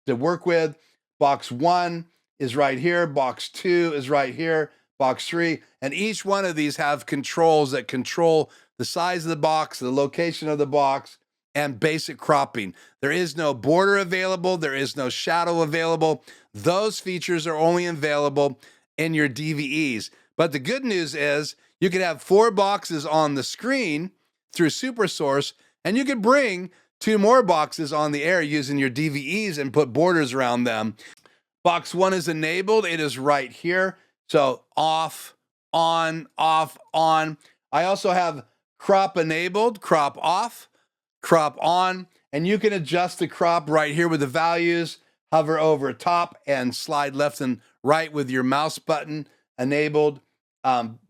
work with. Box 1 is right here. Box 2 is right here. Box 3, and each one of these have controls that control the size of the box, the location of the box, and basic cropping. There is no border available. There is no shadow available. Those features are only available in your DVEs. But the good news is you can have 4 boxes on the screen through SuperSource, and you can bring 2 more boxes on the air using your DVEs and put borders around them. Box 1 is enabled. It is right here. So off, on, off, on. I also have crop enabled, crop off, crop on, and you can adjust the crop right here with the values. Hover over top and slide left and right with your mouse button enabled.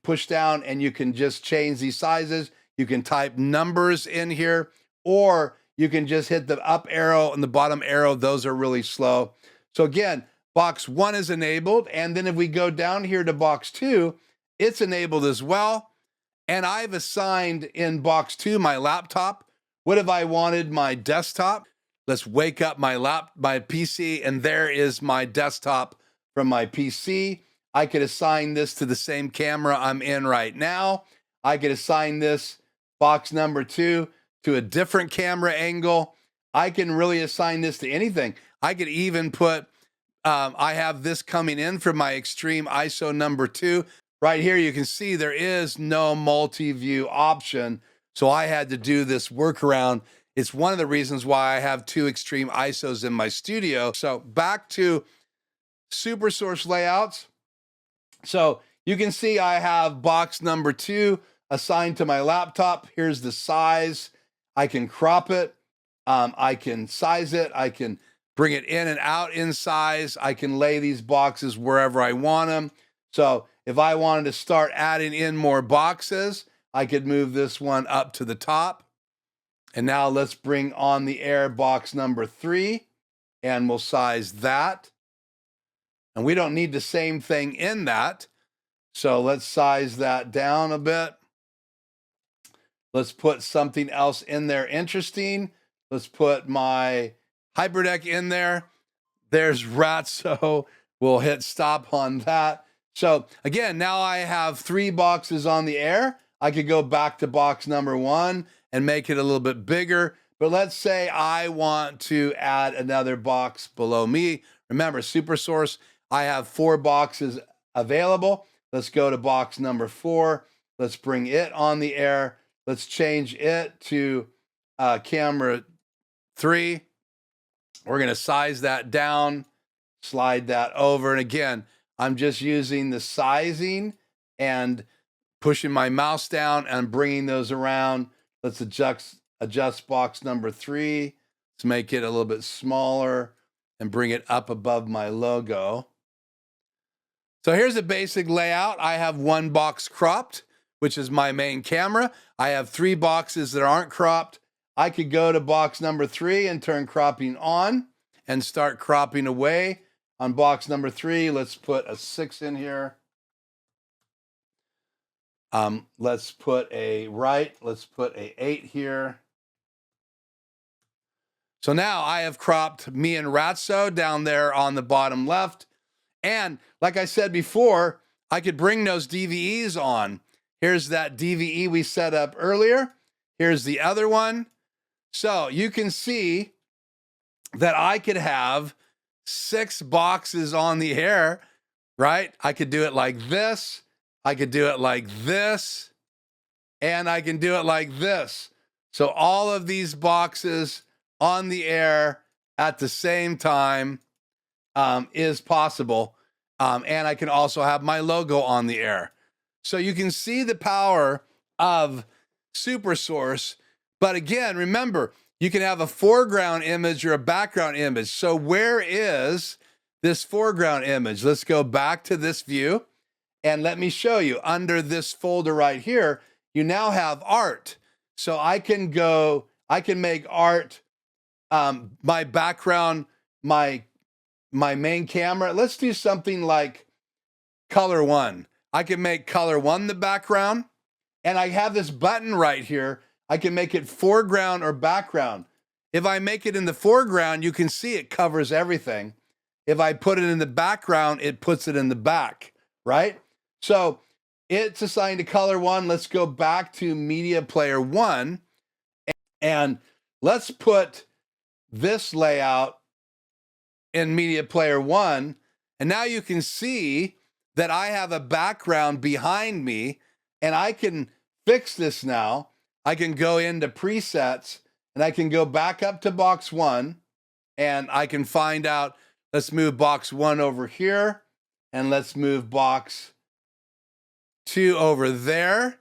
Push down and you can just change these sizes. You can type numbers in here, or you can just hit the up arrow and the bottom arrow. Those are really slow. So again, box 1 is enabled, and then if we go down here to box 2, it's enabled as well. And I've assigned in box 2 my laptop. What if I wanted my desktop? Let's wake up my PC, and there is my desktop from my PC. I could assign this to the same camera I'm in right now. I could assign this box number 2 to a different camera angle. I can really assign this to anything. I could even put I have this coming in from my Xtreme ISO number 2. Right here, you can see there is no multi-view option. So I had to do this workaround. It's one of the reasons why I have 2 Xtreme ISOs in my studio. So back to SuperSource layouts. So you can see I have box number 2 assigned to my laptop. Here's the size. I can crop it. I can size it. I can bring it in and out in size. I can lay these boxes wherever I want them. So if I wanted to start adding in more boxes, I could move this one up to the top. And now let's bring on the air box number 3, and we'll size that. And we don't need the same thing in that. So let's size that down a bit. Let's put something else in there interesting. Let's put my HyperDeck in there. There's Ratso. We'll hit stop on that. So again, now I have 3 boxes on the air. I could go back to box number 1 and make it a little bit bigger, But let's say I want to add another box below me. Remember, SuperSource, I have 4 boxes available. Let's go to box number 4. Let's bring it on the air. Let's change it to camera 3. We're going to size that down, slide that over. And again, I'm just using the sizing and pushing my mouse down and bringing those around. Let's adjust box number 3. Let's make it a little bit smaller and bring it up above my logo. So here's a basic layout. I have 1 box cropped, which is my main camera. I have 3 boxes that aren't cropped. I could go to box number 3 and turn cropping on and start cropping away. On box number 3, let's put a 6 in here. Let's put a let's put a 8 here. So now I have cropped me and Ratso down there on the bottom left. And like I said before, I could bring those DVEs on. Here's that DVE we set up earlier. Here's the other one. So you can see that I could have 6 boxes on the air, right? I could do it like this. I could do it like this. And I can do it like this. So all of these boxes on the air at the same time is possible. And I can also have my logo on the air. So you can see the power of SuperSource. But again, remember, you can have a foreground image or a background image. So where is this foreground image? Let's go back to this view and let me show you. Under this folder right here, you now have art. So I can make art, my background, my main camera. Let's do something like color 1. I can make color 1 the background, and I have this button right here. I can make it foreground or background. If I make it in the foreground, you can see it covers everything. If I put it in the background, it puts it in the back, right? So it's assigned to color 1. Let's go back to media player 1, and let's put this layout in media player 1. And now you can see that I have a background behind me, and I can fix this now. I can go into presets and I can go back up to box 1 and I can find out, let's move box 1 over here and let's move box 2 over there.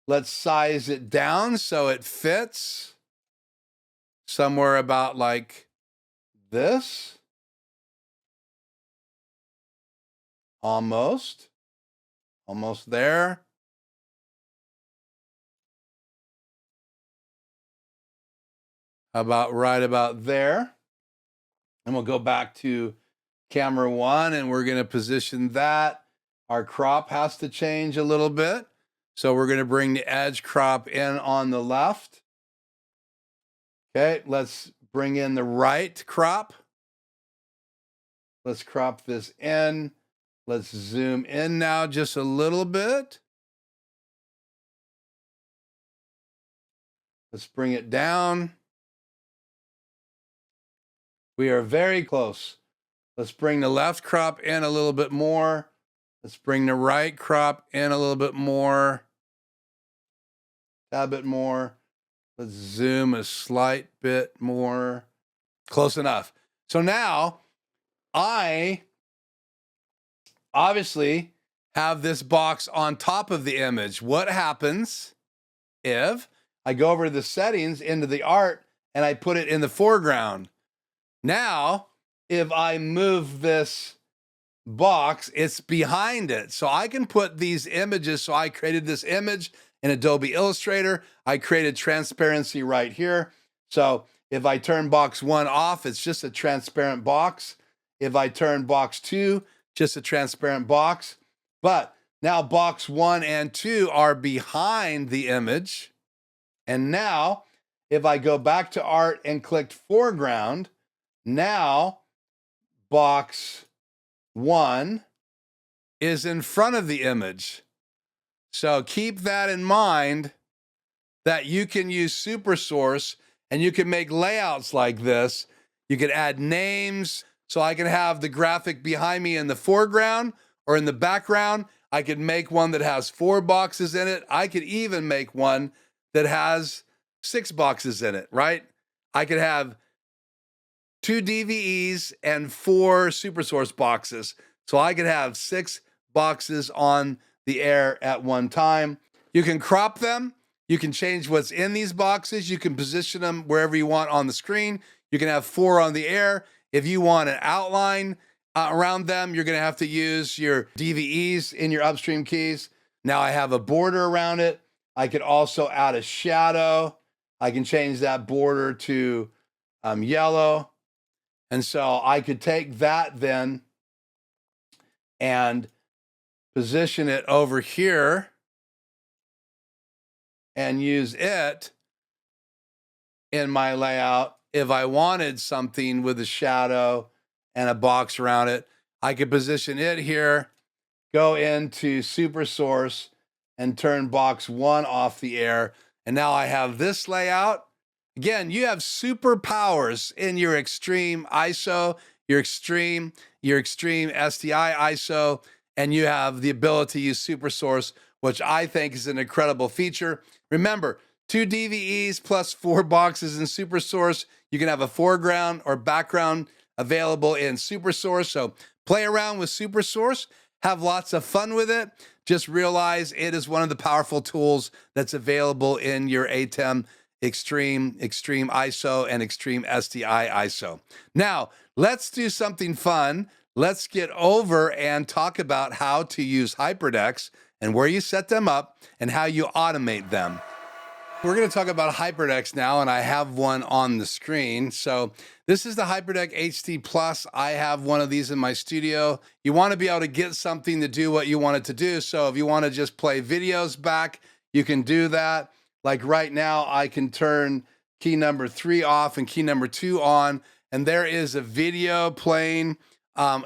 Let's size it down so it fits somewhere about like this. Almost there. About right about there. And we'll go back to camera 1 and we're going to position that. Our crop has to change a little bit. So we're going to bring the edge crop in on the left. Okay, let's bring in the right crop. Let's crop this in. Let's zoom in now just a little bit. Let's bring it down. We are very close. Let's bring the left crop in a little bit more. Let's bring the right crop in a little bit more. A bit more. Let's zoom a slight bit more. Close enough. So now I obviously have this box on top of the image. What happens if I go over to the settings into the art and I put it in the foreground? Now, if I move this box, it's behind it. So I can put these images. So I created this image in Adobe Illustrator. I created transparency right here. So if I turn box 1 off, it's just a transparent box. If I turn box 2, just a transparent box. But now box 1 and 2 are behind the image. And now if I go back to art and click foreground, now box 1 is in front of the image. So keep that in mind, that you can use SuperSource And you can make layouts like this. You can add names. So I can have the graphic behind me in the foreground or in the background. I could make one that has 4 boxes in it. I could even make one that has 6 boxes in it, right? I could have 2 DVEs and 4 SuperSource boxes. So I could have 6 boxes on the air at one time. You can crop them. You can change what's in these boxes. You can position them wherever you want on the screen. You can have 4 on the air. If you want an outline around them, you're going to have to use your DVEs in your upstream keys. Now I have a border around it. I could also add a shadow. I can change that border to yellow. And so I could take that then and position it over here and use it in my layout. If I wanted something with a shadow and a box around it, I could position it here, go into SuperSource and turn box 1 off the air. And now I have this layout. Again, you have superpowers in your Xtreme ISO, your Xtreme SDI ISO, and you have the ability to use SuperSource, which I think is an incredible feature. Remember, 2 DVEs plus 4 boxes in SuperSource. You can have a foreground or background available in SuperSource. So play around with SuperSource, have lots of fun with it. Just realize it is one of the powerful tools that's available in your ATEM Xtreme ISO, and Xtreme SDI ISO. Now, let's do something fun. Let's get over and talk about how to use HyperDecks and where you set them up and how you automate them. We're going to talk about HyperDecks now, and I have one on the screen. So this is the HyperDeck HD Plus. I have one of these in my studio. You want to be able to get something to do what you want it to do. So if you want to just play videos back, you can do that. Like right now, I can turn key number 3 off and key number 2 on, and there is a video playing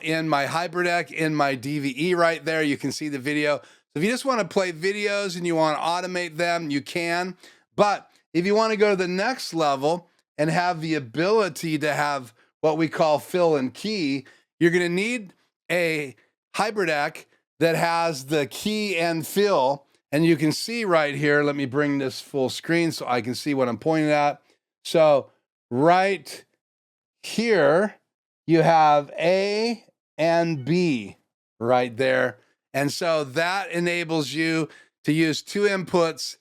in my HyperDeck, in my DVE right there. You can see the video. So if you just want to play videos and you want to automate them, you can. But if you want to go to the next level and have the ability to have what we call fill and key, you're going to need a HyperDeck that has the key and fill. And you can see right here, let me bring this full screen so I can see what I'm pointing at. So right here, you have A and B right there. And so that enables you to use 2 inputs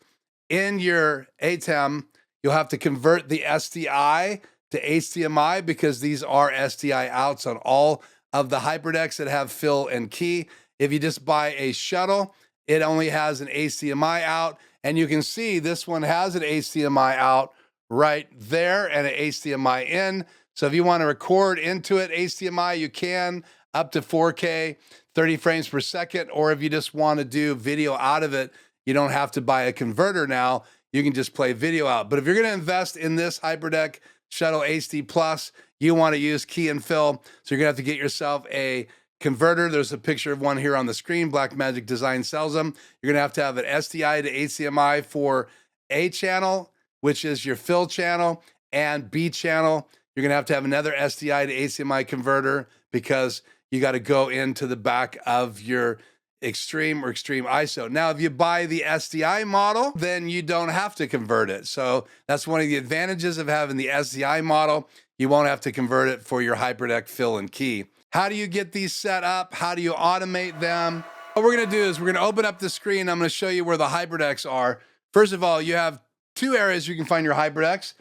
in your ATEM. You'll have to convert the SDI to HDMI because these are SDI outs on all of the HyperDecks that have fill and key. If you just buy a shuttle, it only has an HDMI out. And you can see this one has an HDMI out right there and an HDMI in. So if you want to record into it HDMI, you can, up to 4K, 30 frames per second. Or if you just want to do video out of it, you don't have to buy a converter now. You can just play video out. But if you're going to invest in this HyperDeck Shuttle HD Plus, you want to use key and fill. So you're going to have to get yourself a converter. There's a picture of one here on the screen. Blackmagic Design sells them. You're going to have an SDI to HDMI for A channel, which is your fill channel, and B channel. You're going to have another SDI to HDMI converter because you got to go into the back of your Xtreme or Xtreme ISO. Now, if you buy the SDI model, then you don't have to convert it. So that's one of the advantages of having the SDI model. You won't have to convert it for your HyperDeck fill and key. How do you get these set up? How do you automate them? What we're going to do is we're going to open up the screen. I'm going to show you where the HyperDecks are. First of all, you have 2 areas you can find your HyperDecks.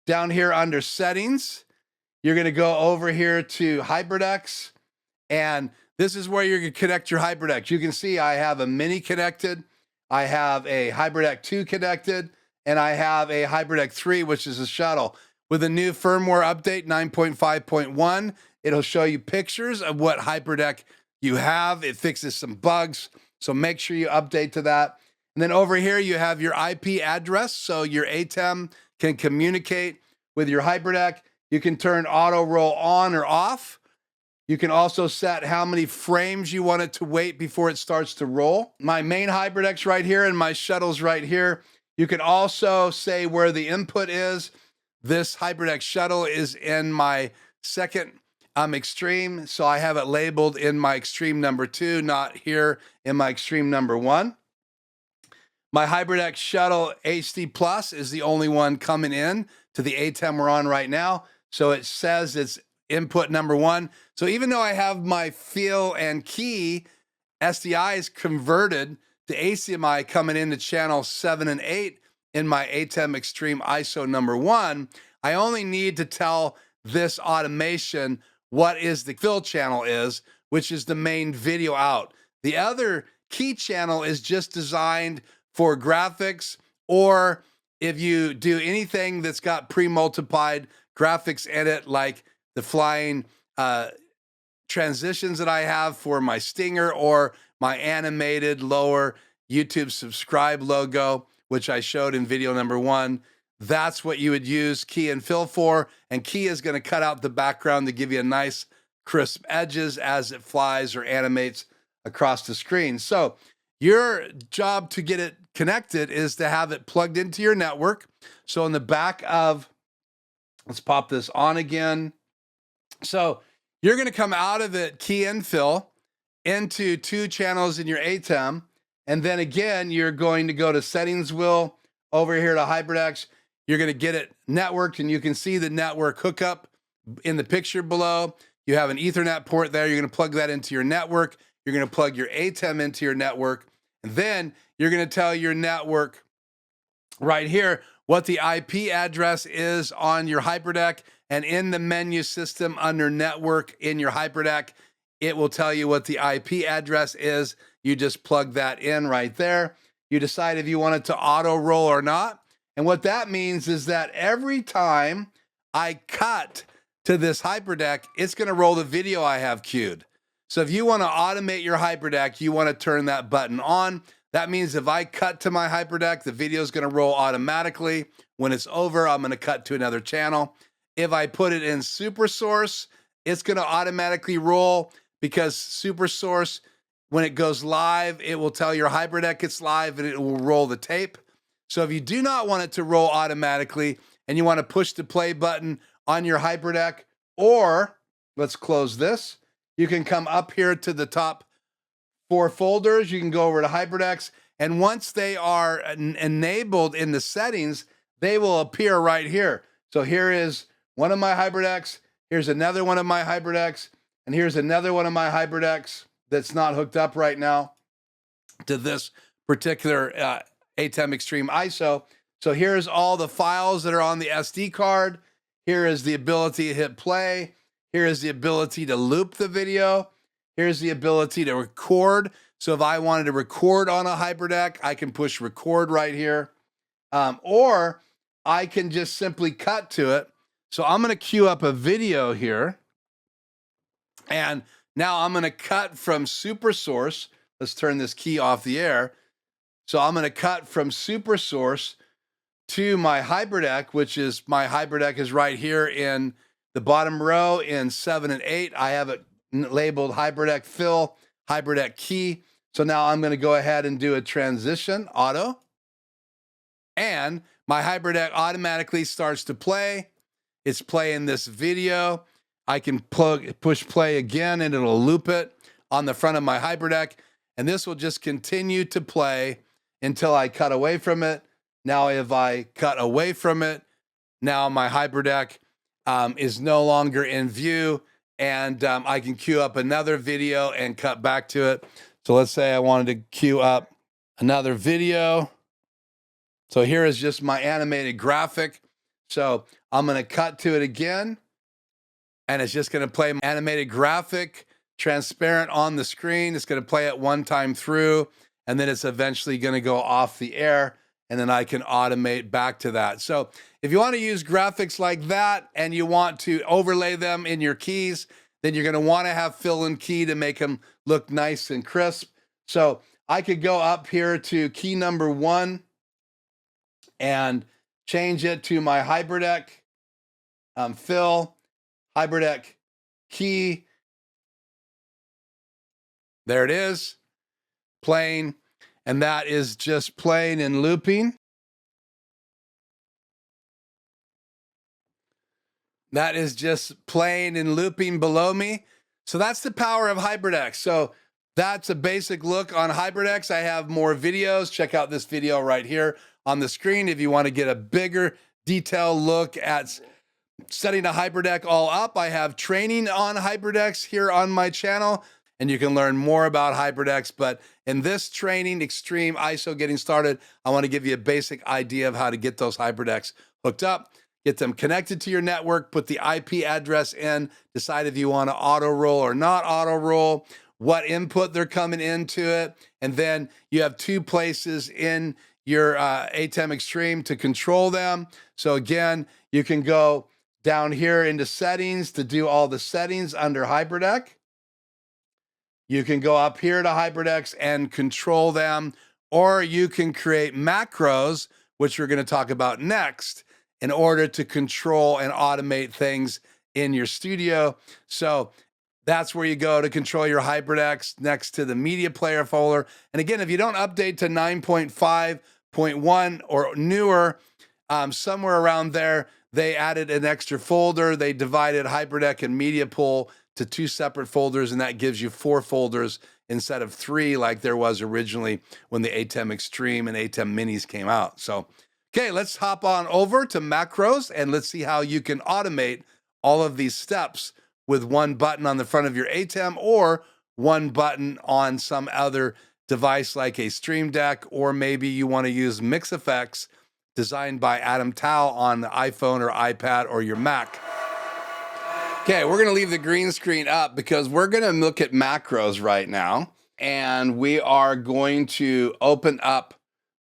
Down here under settings, you're going to go over here to HyperDecks, and this is where you're going to connect your HyperDecks. You can see I have a mini connected, I have a HyperDeck 2 connected, and I have a HyperDeck 3, which is a shuttle. With a new firmware update, 9.5.1, it'll show you pictures of what HyperDeck you have. It fixes some bugs, so make sure you update to that. And then over here, you have your IP address, so your ATEM can communicate with your HyperDeck. You can turn auto roll on or off. You can also set how many frames you want it to wait before it starts to roll. My main HyperDeck's right here and my shuttle's right here. You can also say where the input is. This HyperDeck shuttle is in my second Xtreme, so I have it labeled in my Xtreme number 2, not here in my Xtreme number 1. My HyperDeck Shuttle HD Plus is the only one coming in to the ATEM we're on right now. So it says it's input number 1. So even though I have my fill and key SDIs converted to HDMI coming into channel 7 and 8 in my ATEM Xtreme ISO number 1, I only need to tell this automation what is the fill channel is, which is the main video out. The other key channel is just designed for graphics, or if you do anything that's got pre-multiplied graphics in it, like the flying transitions that I have for my stinger or my animated lower YouTube subscribe logo, which I showed in video number 1. That's what you would use key and fill for. And key is going to cut out the background to give you a nice crisp edges as it flies or animates across the screen. So your job to get it connected is to have it plugged into your network. So in the back of, let's pop this on again. So you're going to come out of it key and fill into 2 channels in your ATEM. And then again, you're going to go to settings wheel over here to HyperDecks. You're going to get it networked, and you can see the network hookup in the picture below. You have an Ethernet port there. You're going to plug that into your network. You're going to plug your ATEM into your network. And then you're going to tell your network right here what the IP address is on your HyperDeck. And in the menu system under network in your HyperDeck, it will tell you what the IP address is. You just plug that in right there. You decide if you want it to auto roll or not. And what that means is that every time I cut to this HyperDeck, it's going to roll the video I have queued. So if you want to automate your HyperDeck, you want to turn that button on. That means if I cut to my HyperDeck, the video is going to roll automatically. When it's over, I'm going to cut to another channel. If I put it in Super Source, it's going to automatically roll, because Super Source, when it goes live, it will tell your HyperDeck it's live and it will roll the tape. So if you do not want it to roll automatically and you want to push the play button on your HyperDeck, or let's close this, you can come up here to the top 4 folders. You can go over to HyperDecks, and once they are enabled in the settings, they will appear right here. So here is one of my HyperDecks. Here's another one of my HyperDecks. And here's another one of my HyperDecks that's not hooked up right now to this particular ATEM Xtreme ISO. So here's all the files that are on the SD card. Here is the ability to hit play. Here is the ability to loop the video. Here's the ability to record. So if I wanted to record on a HyperDeck, I can push record right here. Or I can just simply cut to it. So I'm going to queue up a video here. And now I'm going to cut from Super Source. Let's turn this key off the air. So I'm going to cut from Super Source to my HyperDeck, which is my HyperDeck is right here in the bottom row in 7 and 8. I have it labeled HyperDeck Fill, HyperDeck Key. So now I'm going to go ahead and do a transition auto. And my HyperDeck automatically starts to play. It's playing this video. I can push play again, and it'll loop it on the front of my HyperDeck. And this will just continue to play until I cut away from it. Now, if I cut away from it, now my HyperDeck is no longer in view, and I can queue up another video and cut back to it. So let's say I wanted to queue up another video. So here is just my animated graphic. So I'm going to cut to it again, and it's just going to play my animated graphic, transparent on the screen. It's going to play it one time through, and then it's eventually going to go off the air, and then I can automate back to that. So if you want to use graphics like that and you want to overlay them in your keys, then you're going to want to have fill and key to make them look nice and crisp. So I could go up here to key number 1 and change it to my HyperDeck fill, HyperDeck key. There it is, playing. And that is just playing and looping. that is just playing and looping below me. So that's the power of HyperDecks. So that's a basic look on HyperDecks. I have more videos. Check out this video right here on the screen if you want to get a bigger detailed look at setting a HyperDeck all up. I have training on HyperDecks here on my channel, and you can learn more about HyperDecks. But in this training, Xtreme ISO getting started, I want to give you a basic idea of how to get those HyperDecks hooked up, get them connected to your network, put the IP address in, decide if you want to auto roll or not auto roll, what input they're coming into it. And then you have two places in your ATEM Xtreme to control them. So again, you can go down here into settings to do all the settings under HyperDeck. You can go up here to HyperDecks and control them, or you can create macros, which we're going to talk about next, in order to control and automate things in your studio. So that's where you go to control your HyperDecks, next to the media player folder. And again, if you don't update to 9.5.1 or newer, somewhere around there, they added an extra folder. They divided HyperDeck and media pool to two separate folders, and that gives you 4 folders instead of 3 like there was originally when the ATEM Xtreme and ATEM Minis came out. So, okay, let's hop on over to macros and let's see how you can automate all of these steps with one button on the front of your ATEM or one button on some other device like a Stream Deck, or maybe you want to use MixEffects designed by Atem on the iPhone or iPad or your Mac. Okay, we're going to leave the green screen up because we're going to look at macros right now, and we are going to open up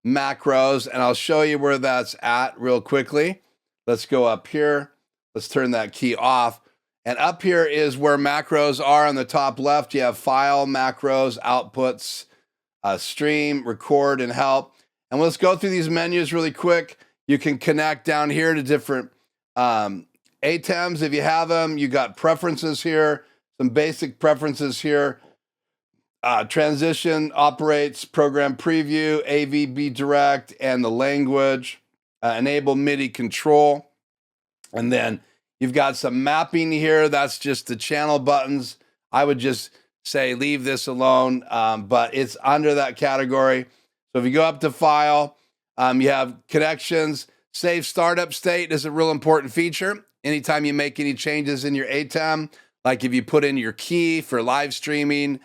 macros, and I'll show you where that's at real quickly. Let's go up here. Let's turn that key off. And up here is where macros are. On the top left, you have file, macros, outputs, stream, record, and help. And let's go through these menus really quick. You can connect down here to different ATEMs if you have them. You got preferences here, some basic preferences here. Transition, operates, program preview, AVB direct, and the language. Enable MIDI control. And then you've got some mapping here. That's just the channel buttons. I would just say leave this alone, but it's under that category. So if you go up to file, you have connections. Save startup state is a real important feature. Anytime you make any changes in your ATEM, like if you put in your key for live streaming,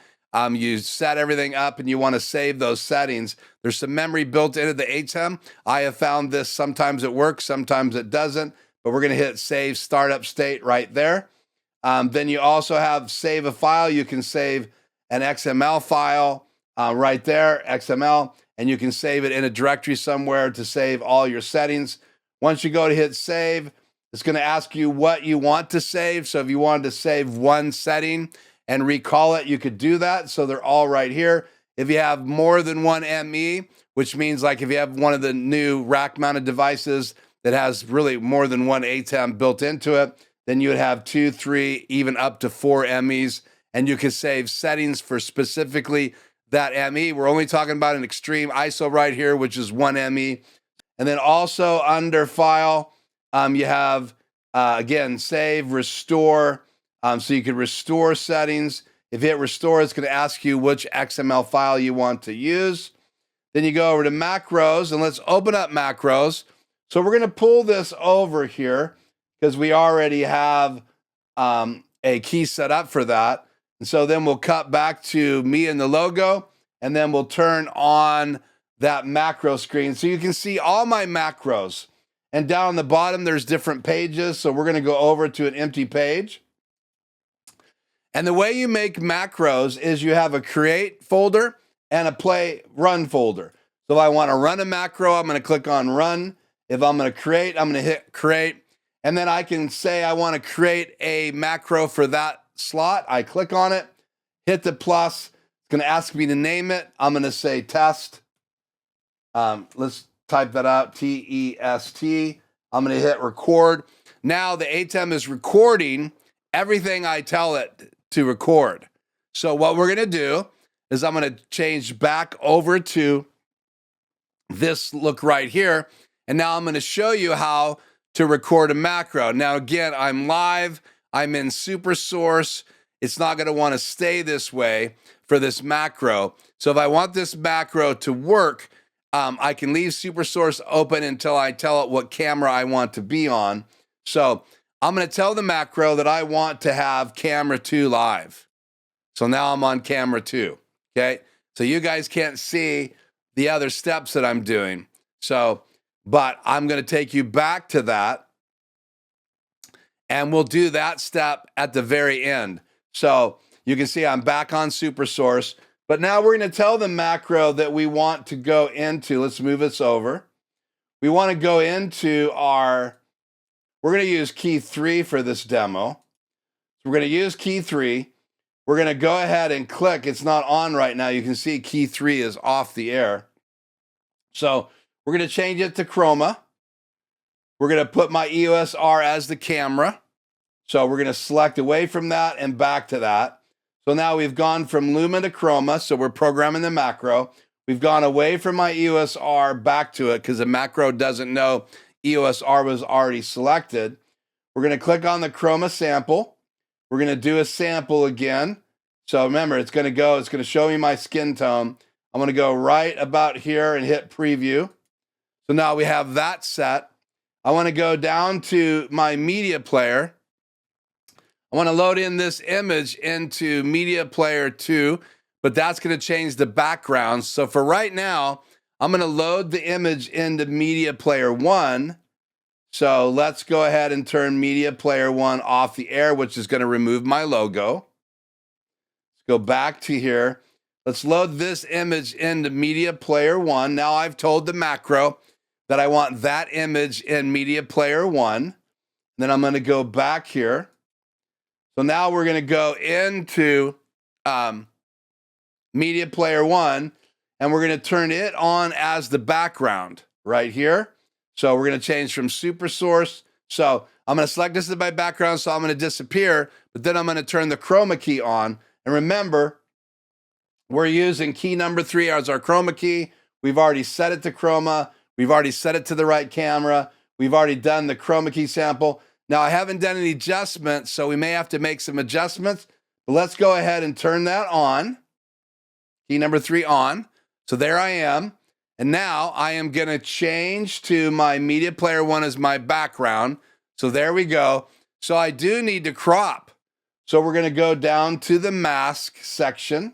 you set everything up and you want to save those settings. There's some memory built into the ATEM. I have found this sometimes it works, sometimes it doesn't, but we're going to hit save startup state right there. Then you also have save a file. You can save an XML file right there, XML, and you can save it in a directory somewhere to save all your settings. Once you go to hit save, it's going to ask you what you want to save. So if you wanted to save one setting and recall it, you could do that. So they're all right here. If you have more than one ME, which means like if you have one of the new rack-mounted devices that has really more than one ATEM built into it, then you would have 2, 3, even up to 4 MEs, and you can save settings for specifically that ME. We're only talking about an Xtreme ISO right here, which is 1 ME. And then also under file, you have, again, save, restore. So you can restore settings. If you hit restore, it's going to ask you which XML file you want to use. Then you go over to macros, and let's open up macros. So we're going to pull this over here because we already have a key set up for that. And so then we'll cut back to me and the logo, and then we'll turn on that macro screen. So you can see all my macros. And down on the bottom, there's different pages. So we're going to go over to an empty page. And the way you make macros is you have a create folder and a play run folder. So if I want to run a macro, I'm going to click on run. If I'm going to create, I'm going to hit create. And then I can say I want to create a macro for that slot. I click on it, hit the plus. It's going to ask me to name it. I'm going to say test. Let's type that out, T-E-S-T. I'm going to hit record. Now the ATEM is recording everything I tell it to record. So what we're going to do is I'm going to change back over to this look right here. And now I'm going to show you how to record a macro. Now, again, I'm live. I'm in SuperSource. It's not going to want to stay this way for this macro. So if I want this macro to work, I can leave SuperSource open until I tell it what camera I want to be on. So I'm going to tell the macro that I want to have camera 2 live. So now I'm on camera 2, okay? So you guys can't see the other steps that I'm doing. So, but I'm going to take you back to that, and we'll do that step at the very end. So you can see I'm back on SuperSource, but now we're going to tell the macro that we want to go into. Let's move this over. We want to go into we're going to use key 3 for this demo. So we're going to use key 3. We're going to go ahead and click. It's not on right now. You can see key 3 is off the air. So we're going to change it to chroma. We're going to put my EOS R as the camera. So we're going to select away from that and back to that. So now we've gone from Luma to chroma. So we're programming the macro. We've gone away from my EOS R back to it because the macro doesn't know EOS R was already selected. We're going to click on the chroma sample. We're going to do a sample again. So remember, it's going to show me my skin tone. I'm going to go right about here and hit preview. So now we have that set. I want to go down to my media player. I want to load in this image into media player 2, but that's going to change the background. So for right now, I'm going to load the image into media player 1. So let's go ahead and turn media player 1 off the air, which is going to remove my logo. Let's go back to here. Let's load this image into media player 1. Now I've told the macro that I want that image in media player 1. Then I'm going to go back here. So now we're going to go into media player 1, and we're going to turn it on as the background right here. So we're going to change from SuperSource. So I'm going to select this as my background, so I'm going to disappear, but then I'm going to turn the chroma key on. And remember, we're using key number 3 as our chroma key. We've already set it to chroma. We've already set it to the right camera. We've already done the chroma key sample. Now, I haven't done any adjustments, so we may have to make some adjustments. But let's go ahead and turn that on. Key number 3 on. So there I am. And now I am going to change to my media player 1 as my background. So there we go. So I do need to crop. So we're going to go down to the mask section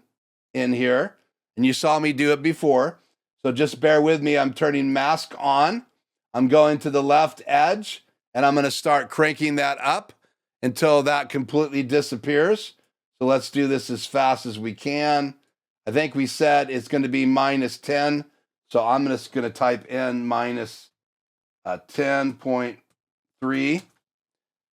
in here. And you saw me do it before. So just bear with me. I'm turning mask on. I'm going to the left edge. And I'm going to start cranking that up until that completely disappears. So let's do this as fast as we can. I think we said it's going to be -10. So I'm just going to type in minus 10.3.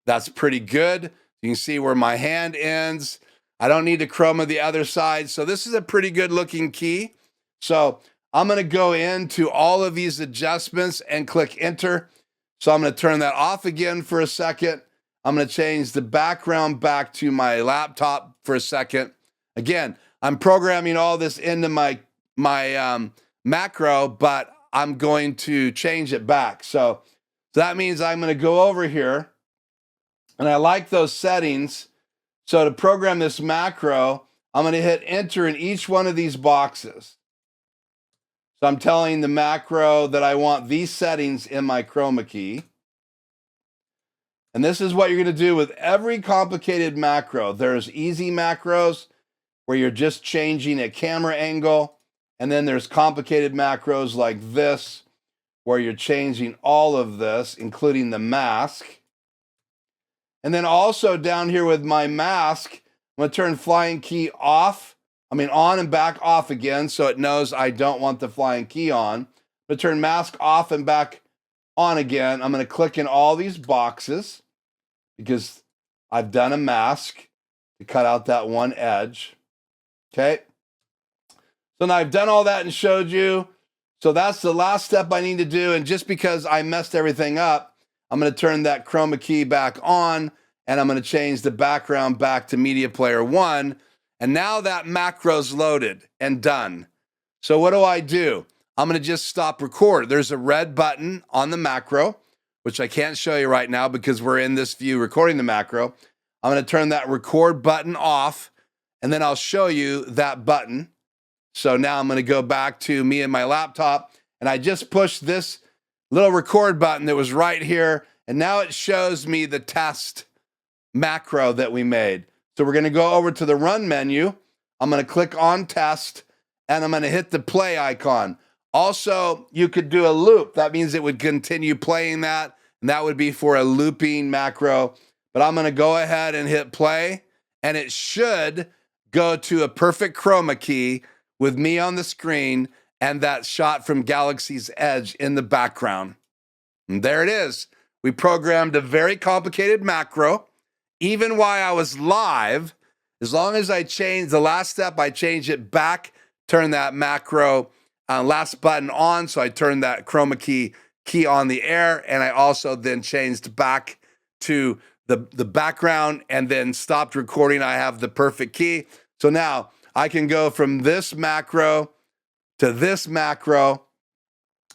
That's pretty good. You can see where my hand ends. I don't need to chroma the other side. So this is a pretty good looking key. So I'm going to go into all of these adjustments and click enter. So I'm going to turn that off again for a second. I'm going to change the background back to my laptop for a second. Again, I'm programming all this into my macro, but I'm going to change it back. So that means I'm going to go over here, and I like those settings. So to program this macro, I'm going to hit enter in each one of these boxes. So I'm telling the macro that I want these settings in my chroma key. And this is what you're going to do with every complicated macro. There's easy macros where you're just changing a camera angle. And then there's complicated macros like this, where you're changing all of this, including the mask. And then also down here with my mask, I'm going to turn flying key off. On and back off again, so it knows I don't want the flying key on. I'm going to turn mask off and back on again. I'm going to click in all these boxes because I've done a mask to cut out that one edge. Okay. So now I've done all that and showed you. So that's the last step I need to do. And just because I messed everything up, I'm going to turn that chroma key back on, and I'm going to change the background back to media player 1. And now that macro's loaded and done. So what do? I'm going to just stop record. There's a red button on the macro which I can't show you right now because we're in this view recording the macro. I'm going to turn that record button off, and then I'll show you that button. So now I'm going to go back to me and my laptop, and I just pushed this little record button that was right here, and now it shows me the test macro that we made. So we're going to go over to the run menu. I'm going to click on test, and I'm going to hit the play icon. Also, you could do a loop. That means it would continue playing that, and that would be for a looping macro. But I'm going to go ahead and hit play, and it should go to a perfect chroma key with me on the screen and that shot from Galaxy's Edge in the background. And there it is. We programmed a very complicated macro. Even while I was live, as long as I changed the last step, I changed it back, turn that macro last button on. So I turned that chroma key on the air, and I also then changed back to the background and then stopped recording. I have the perfect key. So now I can go from this macro to this macro,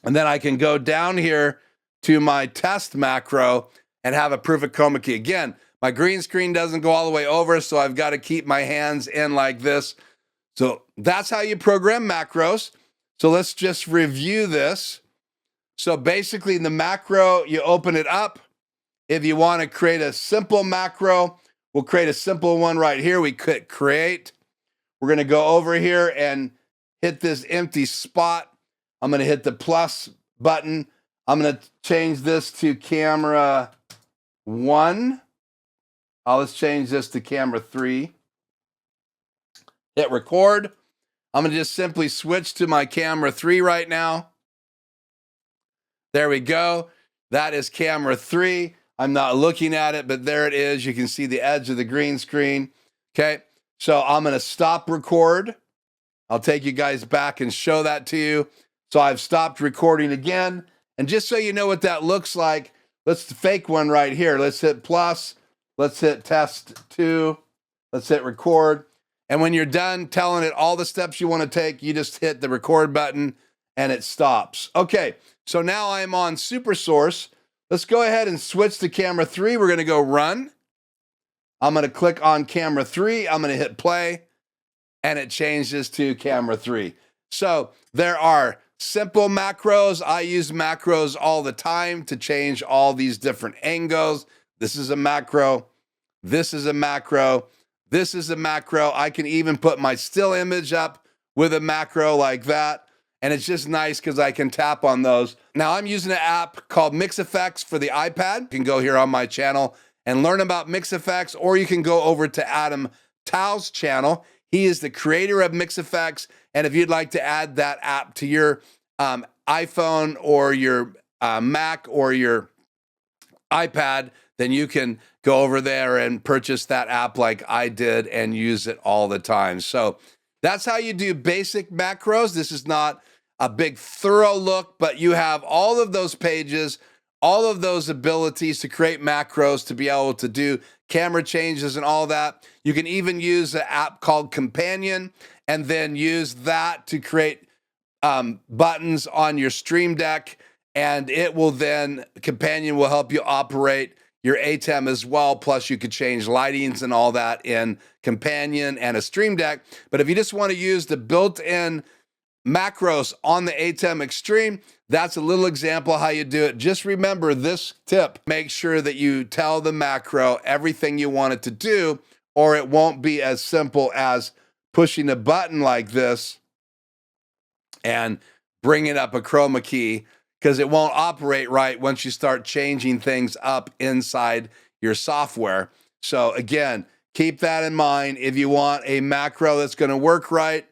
and then I can go down here to my test macro and have a perfect chroma key. Again, my green screen doesn't go all the way over, so I've got to keep my hands in like this. So that's how you program macros. So let's just review this. So basically in the macro, you open it up. If you want to create a simple macro, we'll create a simple one right here. We click create. We're going to go over here and hit this empty spot. I'm going to hit the plus button. I'm going to change this to camera 1. Let's change this to camera 3. Hit record. I'm going to just simply switch to my camera 3 right now. There we go. That is camera 3. I'm not looking at it, but there it is. You can see the edge of the green screen. Okay, so I'm going to stop record. I'll take you guys back and show that to you. So I've stopped recording again. And just so you know what that looks like, let's fake one right here. Let's hit plus. Let's hit test 2. Let's hit record. And when you're done telling it all the steps you want to take, you just hit the record button and it stops. Okay, so now I'm on Super Source. Let's go ahead and switch to camera 3. We're going to go run. I'm going to click on camera 3. I'm going to hit play, and it changes to camera 3. So there are simple macros. I use macros all the time to change all these different angles. This is a macro. This is a macro. This is a macro. I can even put my still image up with a macro like that. And it's just nice because I can tap on those. Now I'm using an app called MixEffects for the iPad. You can go here on my channel and learn about MixEffects, or you can go over to Atem Tao's channel. He is the creator of MixEffects. And if you'd like to add that app to your iPhone or your Mac or your iPad, then you can go over there and purchase that app like I did and use it all the time. So that's how you do basic macros. This is not a big thorough look, but you have all of those pages, all of those abilities to create macros, to be able to do camera changes and all that. You can even use an app called Companion and then use that to create buttons on your Stream Deck, and it will then, Companion will help you operate your ATEM as well. Plus you could change lightings and all that in Companion and a Stream Deck. But if you just want to use the built-in macros on the ATEM Xtreme, that's a little example of how you do it. Just remember this tip. Make sure that you tell the macro everything you want it to do, or it won't be as simple as pushing a button like this and bringing up a chroma key, because it won't operate right once you start changing things up inside your software. So again, keep that in mind. If you want a macro that's going to work right,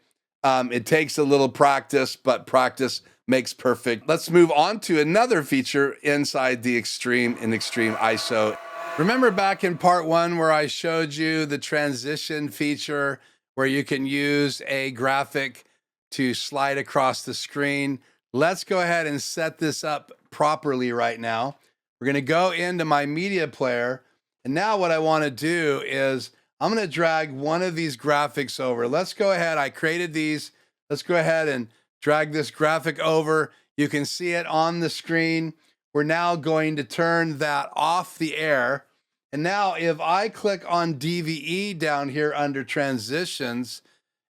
it takes a little practice, but practice makes perfect. Let's move on to another feature inside the Xtreme in Xtreme ISO. Remember back in part 1 where I showed you the transition feature where you can use a graphic to slide across the screen? Let's go ahead and set this up properly right now. We're going to go into my media player. And now what I want to do is I'm going to drag one of these graphics over. Let's go ahead. I created these. Let's go ahead and drag this graphic over. You can see it on the screen. we're now going to turn that off the air. And now if I click on DVE down here under transitions,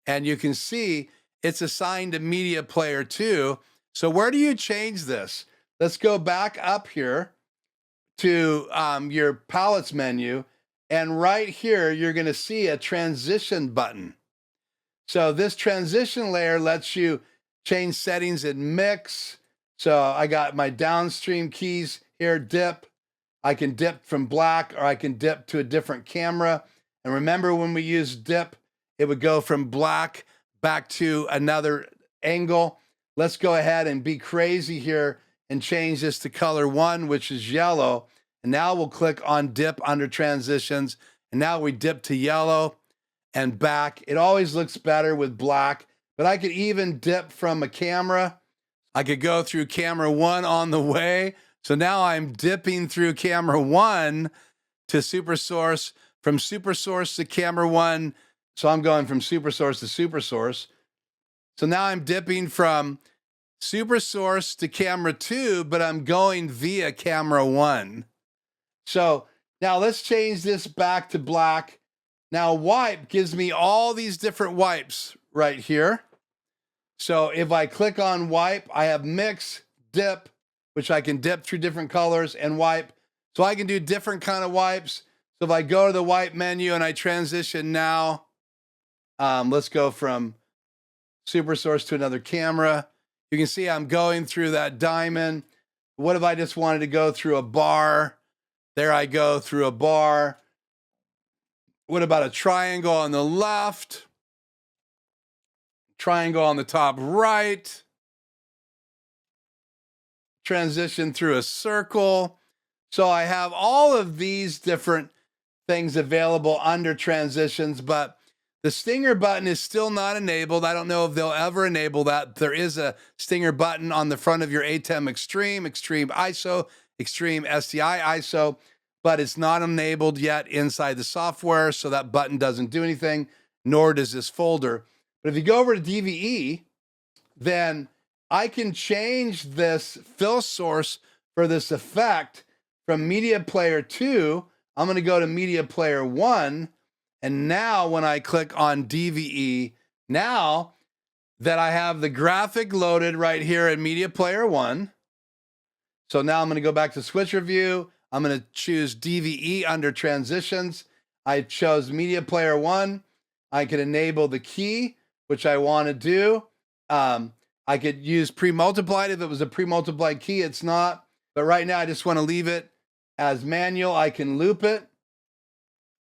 and you can see it's assigned to media player 2. So where do you change this? Let's go back up here to your palettes menu. And right here, you're going to see a transition button. So this transition layer lets you change settings in mix. So I got my downstream keys here, dip. I can dip from black, or I can dip to a different camera. And remember when we use dip, it would go from black back to another angle. Let's go ahead and be crazy here and change this to color 1, which is yellow. And now we'll click on dip under transitions. And now we dip to yellow and back. It always looks better with black, but I could even dip from a camera. I could go through camera 1 on the way. So now I'm dipping through camera 1 to super source, from super source to camera 1. So I'm going from super source to super source. So now I'm dipping from super source to camera 2, but I'm going via camera 1. So now let's change this back to black. Now wipe gives me all these different wipes right here. So if I click on wipe, I have mix, dip, which I can dip through different colors, and wipe. So I can do different kind of wipes. So if I go to the wipe menu and I transition now, let's go from super source to another camera. You can see I'm going through that diamond. What if I just wanted to go through a bar? There I go through a bar. What about a triangle on the left? Triangle on the top right. Transition through a circle. So I have all of these different things available under transitions, but the stinger button is still not enabled. I don't know if they'll ever enable that. There is a stinger button on the front of your ATEM Xtreme, Xtreme ISO, Xtreme SDI ISO, but it's not enabled yet inside the software, so that button doesn't do anything, nor does this folder. But if you go over to DVE, then I can change this fill source for this effect from media player 2. I'm going to go to media player 1. And now when I click on DVE, now that I have the graphic loaded right here in media player 1. So now I'm going to go back to switcher view. I'm going to choose DVE under transitions. I chose media player 1. I can enable the key, which I want to do. I could use pre-multiplied if it was a pre-multiplied key. It's not. But right now I just want to leave it as manual. I can loop it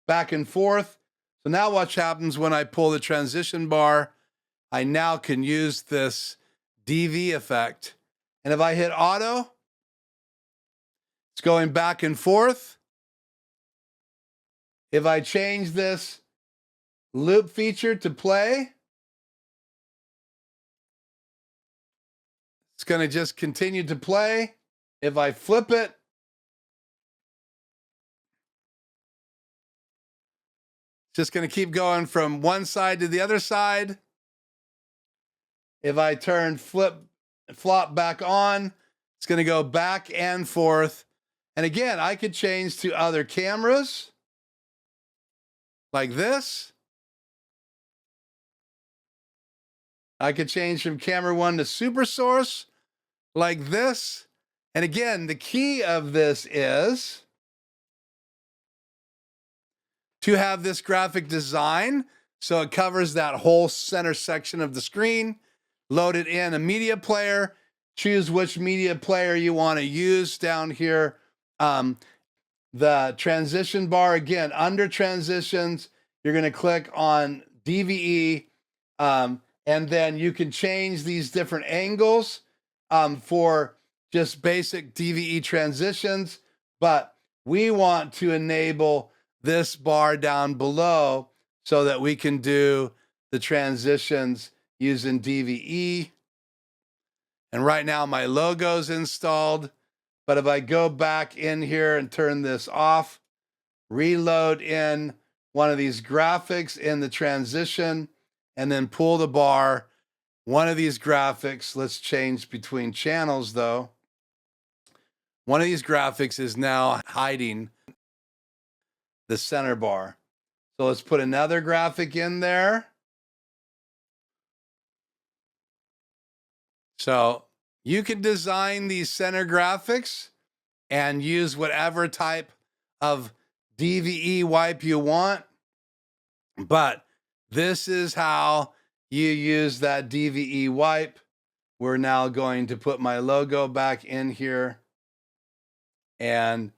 back and forth. So now watch happens when I pull the transition bar. I now can use this DV effect. And if I hit auto, it's going back and forth. If I change this loop feature to play, it's going to just continue to play. If I flip it, it's just going to keep going from one side to the other side. If I turn flop back on, it's going to go back and forth. And again, I could change to other cameras like this. I could change from camera 1 to super source like this. And again, the key of this is to have this graphic design so it covers that whole center section of the screen. Load it in a media player. Choose which media player you want to use down here. The transition bar, again, under transitions, you're going to click on DVE. And then you can change these different angles for just basic DVE transitions. But we want to enable this bar down below so that we can do the transitions using DVE. And right now my logo's installed. But if I go back in here and turn this off, reload in one of these graphics in the transition, and then pull the bar, one of these graphics, let's change between channels though. one of these graphics is now hiding the center bar. So let's put another graphic in there. So you can design these center graphics and use whatever type of DVE wipe you want. But this is how you use that DVE wipe. We're now going to put my logo back in here and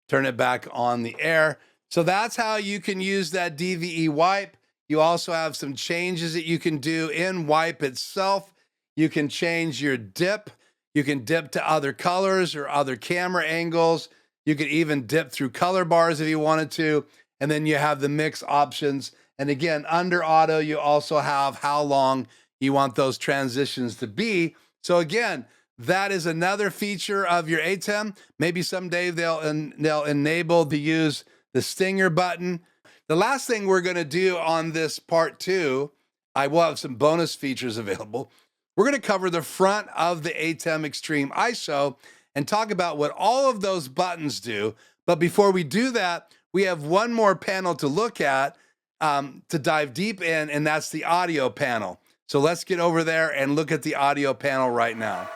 turn it back on the air. So that's how you can use that DVE wipe. You also have some changes that you can do in wipe itself. You can change your dip. You can dip to other colors or other camera angles. You could even dip through color bars if you wanted to. And then you have the mix options. And again, under auto, you also have how long you want those transitions to be. So again, that is another feature of your ATEM. Maybe someday they'll enable to use the stinger button. The last thing we're going to do on this part 2, I will have some bonus features available. We're going to cover the front of the ATEM Xtreme ISO and talk about what all of those buttons do. But before we do that, we have one more panel to look at to dive deep in, and that's the audio panel. So let's get over there and look at the audio panel right now.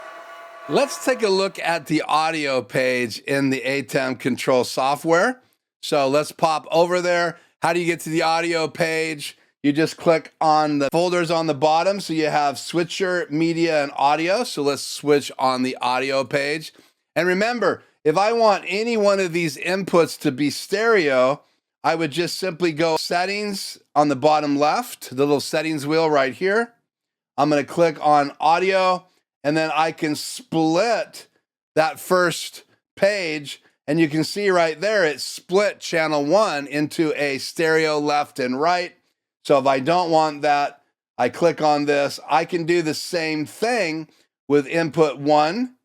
Let's take a look at the audio page in the ATEM control software. So let's pop over there. How do you get to the audio page? You just click on the folders on the bottom. So you have switcher, media, and audio. So let's switch on the audio page. And remember, if I want any one of these inputs to be stereo, I would just simply go settings on the bottom left, the little settings wheel right here. I'm going to click on audio, and then I can split that first page. And you can see right there, it split channel 1 into a stereo left and right. So if I don't want that, I click on this. I can do the same thing with input 1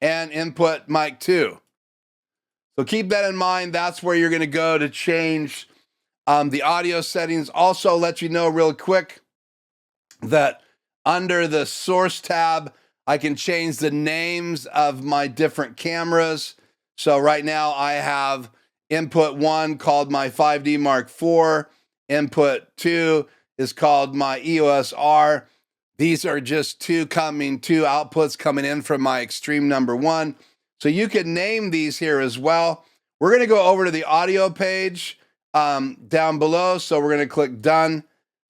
and input mic 2. So keep that in mind. That's where you're going to go to change the audio settings. Also, let you know real quick that under the source tab, I can change the names of my different cameras. So right now I have input 1 called my 5D Mark IV. Input 2 is called my EOS R. These are just two outputs coming in from my Xtreme number 1. So you can name these here as well. We're going to go over to the audio page down below. So we're going to click done.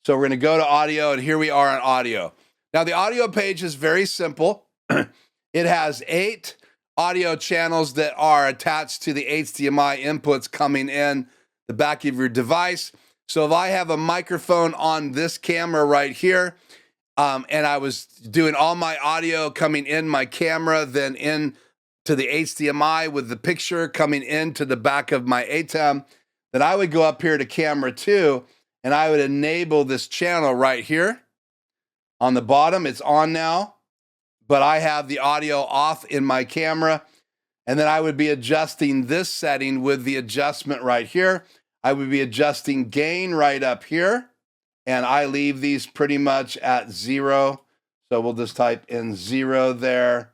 So we're going to go to audio, and here we are on audio. Now the audio page is very simple. It has 8 audio channels that are attached to the HDMI inputs coming in the back of your device. So if I have a microphone on this camera right here, and I was doing all my audio coming in my camera, then in to the HDMI with the picture coming into the back of my ATEM, then I would go up here to camera 2, and I would enable this channel right here. On the bottom, it's on now, but I have the audio off in my camera. And then I would be adjusting this setting with the adjustment right here. I would be adjusting gain right up here. And I leave these pretty much at 0. So we'll just type in 0 there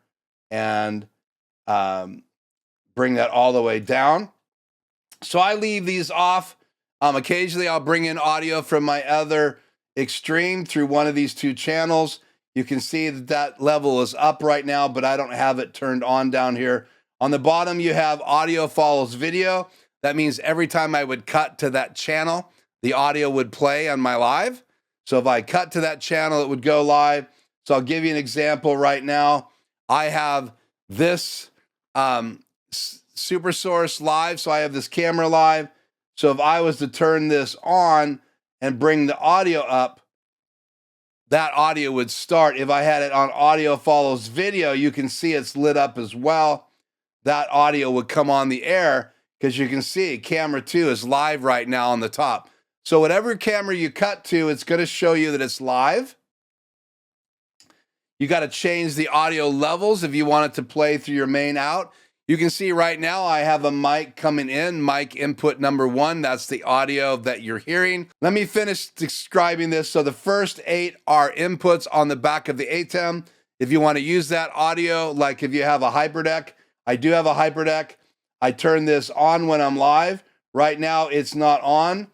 and bring that all the way down. So I leave these off. Occasionally I'll bring in audio from my other Xtreme through one of these 2 channels. You can see that that level is up right now, but I don't have it turned on down here. On the bottom, you have audio follows video. That means every time I would cut to that channel, the audio would play on my live. So if I cut to that channel, it would go live. So I'll give you an example right now. I have this Super Source live. So I have this camera live. So if I was to turn this on and bring the audio up, that audio would start. If I had it on audio follows video, you can see it's lit up as well. That audio would come on the air because you can see camera 2 is live right now on the top. So whatever camera you cut to, it's going to show you that it's live. You got to change the audio levels if you want it to play through your main out. You can see right now I have a mic coming in, mic input number 1. That's the audio that you're hearing. Let me finish describing this. So the first 8 are inputs on the back of the ATEM. if you want to use that audio, like if you have a HyperDeck, I do have a HyperDeck. I turn this on when I'm live. Right now it's not on,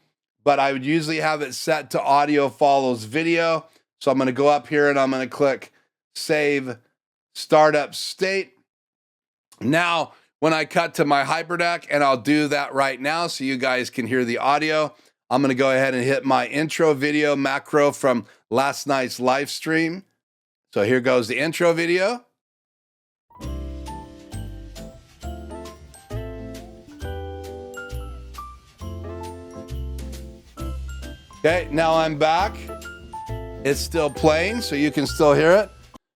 but I would usually have it set to audio follows video. So I'm going to go up here and I'm going to click save startup state. Now, when I cut to my HyperDeck, and I'll do that right now so you guys can hear the audio, I'm going to go ahead and hit my intro video macro from last night's live stream. So here goes the intro video. Okay, now I'm back. It's still playing, so you can still hear it.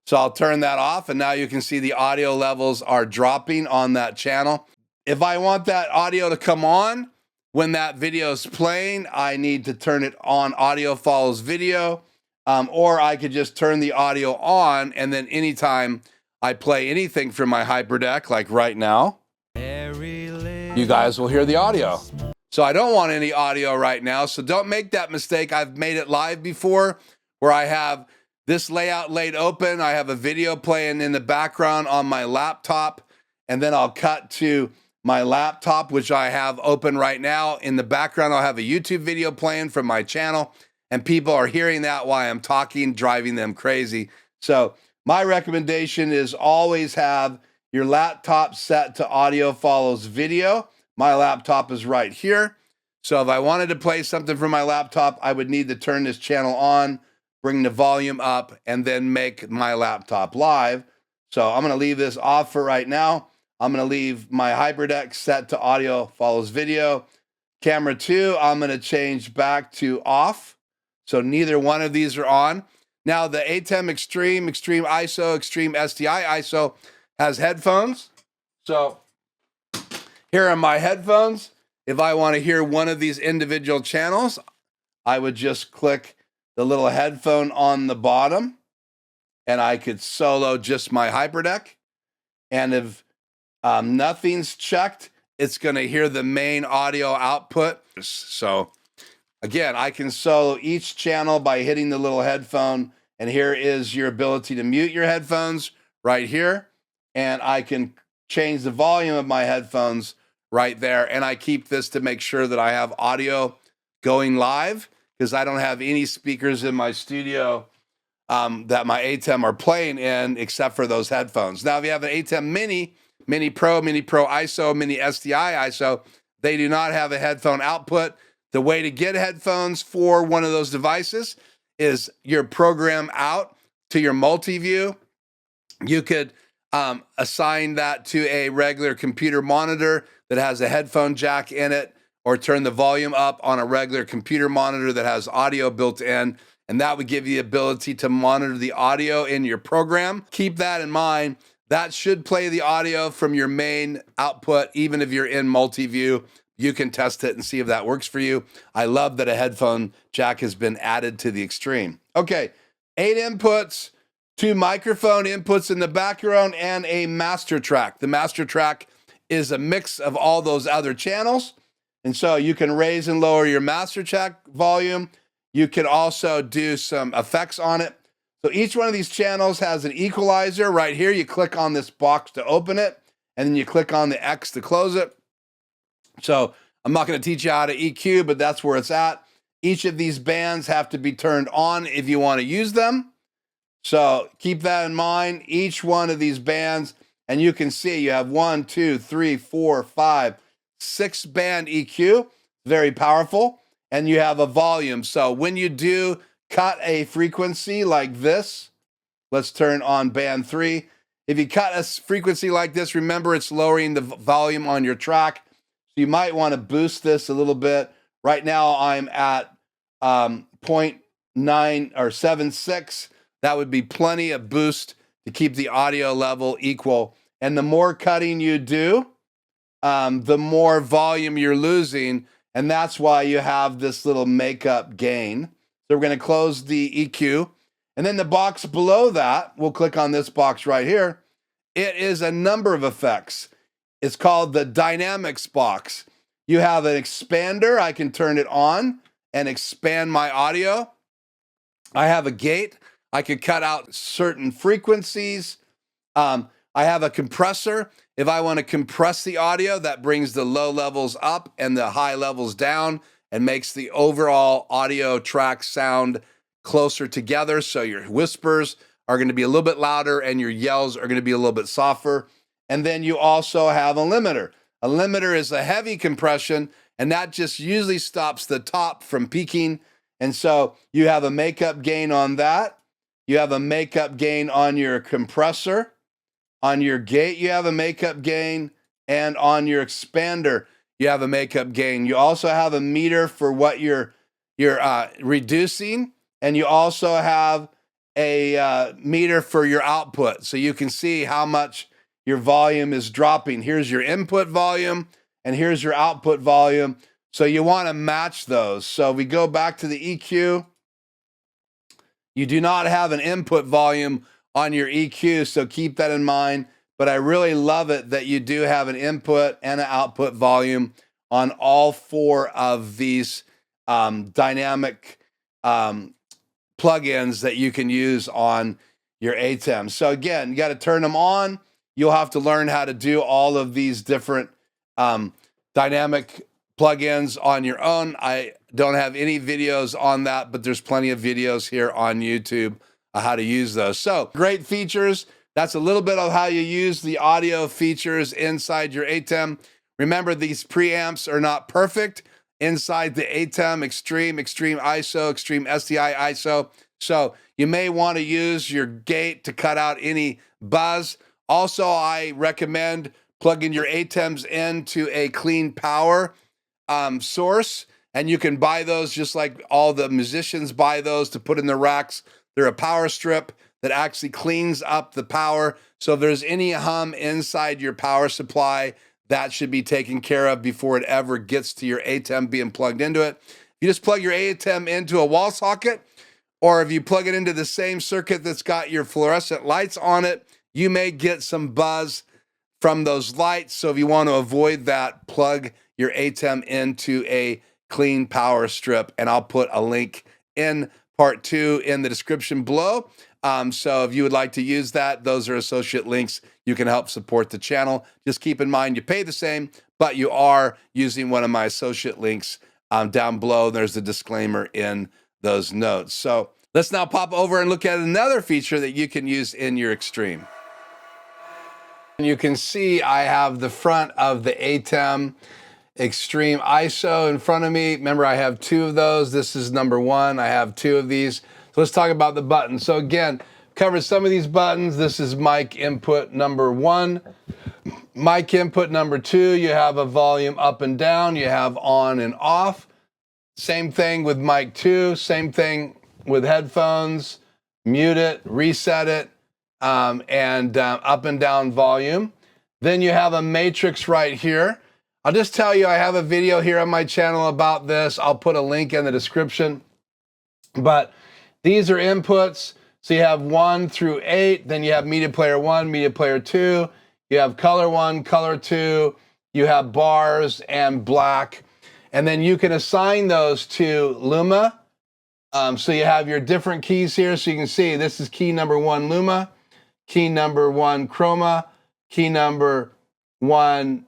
So I'll turn that off, and now you can see the audio levels are dropping on that channel. If I want that audio to come on when that video is playing, I need to turn it on audio follows video, or I could just turn the audio on, and then anytime I play anything from my HyperDeck, like right now, you guys will hear the audio. So I don't want any audio right now, so don't make that mistake. I've made it live before where I have this layout laid open. I have a video playing in the background on my laptop, and then I'll cut to my laptop, which I have open right now. In the background, I'll have a YouTube video playing from my channel, and people are hearing that while I'm talking, driving them crazy. So my recommendation is always have your laptop set to audio follows video. My laptop is right here. So if I wanted to play something from my laptop, I would need to turn this channel on, bring the volume up, and then make my laptop live. So I'm going to leave this off for right now. I'm going to leave my HyperDeck set to audio follows video. Camera 2, I'm going to change back to off. So neither one of these are on. Now the ATEM Xtreme, Xtreme ISO, Xtreme SDI ISO has headphones. So here are my headphones. If I want to hear one of these individual channels, I would just click the little headphone on the bottom, and I could solo just my HyperDeck. And if nothing's checked, it's going to hear the main audio output. So again, I can solo each channel by hitting the little headphone, and here is your ability to mute your headphones right here. And I can change the volume of my headphones right there. And I keep this to make sure that I have audio going live, because I don't have any speakers in my studio that my ATEM are playing in except for those headphones. Now, if you have an ATEM Mini Pro ISO, Mini SDI ISO, they do not have a headphone output. The way to get headphones for one of those devices is your program out to your Multiview. You could assign that to a regular computer monitor that has a headphone jack in it, or turn the volume up on a regular computer monitor that has audio built in, and that would give you the ability to monitor the audio in your program. Keep that in mind. That should play the audio from your main output, even if you're in Multiview. You can test it and see if that works for you. I love that a headphone jack has been added to the Xtreme. Okay, 8 inputs, 2 microphone inputs in the background, and a master track. The master track is a mix of all those other channels. And so you can raise and lower your master track volume. You can also do some effects on it. So each one of these channels has an equalizer right here. You click on this box to open it, and then you click on the X to close it. So I'm not going to teach you how to EQ, but that's where it's at. Each of these bands have to be turned on if you want to use them. So keep that in mind. Each one of these bands, and you can see you have 1, 2, 3, 4, 5, 6 band EQ, very powerful, and you have a volume. So when you do cut a frequency like this, let's turn on band 3. If you cut a frequency like this, remember it's lowering the volume on your track. So you might want to boost this a little bit. Right now I'm at 0.9 or 7.6. That would be plenty of boost to keep the audio level equal. And the more cutting you do, the more volume you're losing, and that's why you have this little makeup gain. So we're going to close the EQ, and then the box below that, we'll click on this box right here. It is a number of effects. It's called the Dynamics box. You have an expander. I can turn it on and expand my audio. I have a gate. I could cut out certain frequencies. I have a compressor. If I want to compress the audio, that brings the low levels up and the high levels down and makes the overall audio track sound closer together. So your whispers are going to be a little bit louder and your yells are going to be a little bit softer. And then you also have a limiter. A limiter is a heavy compression, and that just usually stops the top from peaking. And so you have a makeup gain on that. You have a makeup gain on your compressor. On your gate, you have a makeup gain, and on your expander, you have a makeup gain. You also have a meter for what you're reducing, and you also have a meter for your output, so you can see how much your volume is dropping. Here's your input volume, and here's your output volume. So you want to match those. So we go back to the EQ. You do not have an input volume on your EQ, so keep that in mind. But I really love it that you do have an input and an output volume on all four of these dynamic plugins that you can use on your ATEMs. So again, you got to turn them on. You'll have to learn how to do all of these different dynamic plugins on your own. I don't have any videos on that, but there's plenty of videos here on YouTube how to use those. So great features. That's a little bit of how you use the audio features inside your ATEM. Remember, these preamps are not perfect inside the ATEM Xtreme, Xtreme ISO, Xtreme SDI ISO. So you may want to use your gate to cut out any buzz. Also, I recommend plugging your ATEMs into a clean power source, and you can buy those just like all the musicians buy those to put in their racks. They're a power strip that actually cleans up the power. So if there's any hum inside your power supply, that should be taken care of before it ever gets to your ATEM being plugged into it. You just plug your ATEM into a wall socket, or if you plug it into the same circuit that's got your fluorescent lights on it, you may get some buzz from those lights. So if you want to avoid that, plug your ATEM into a clean power strip, and I'll put a link in part 2 in the description below. So if you would like to use that, those are associate links. You can help support the channel. Just keep in mind you pay the same, but you are using one of my associate links down below. There's a disclaimer in those notes. So let's now pop over and look at another feature that you can use in your Xtreme. And you can see I have the front of the ATEM Xtreme ISO in front of me. Remember, I have 2 of those. This is number 1. I have 2 of these. So let's talk about the buttons. So again, cover some of these buttons. This is mic input number 1. Mic input number 2, you have a volume up and down. You have on and off. Same thing with mic 2. Same thing with headphones. Mute it, reset it, and up and down volume. Then you have a matrix right here. I'll just tell you, I have a video here on my channel about this. I'll put a link in the description. But these are inputs. So you have 1 through 8. Then you have media player 1, media player 2. You have color 1, color 2. You have bars and black. And then you can assign those to Luma. So you have your different keys here. So you can see this is key number 1, Luma. Key number 1, Chroma. Key number 1,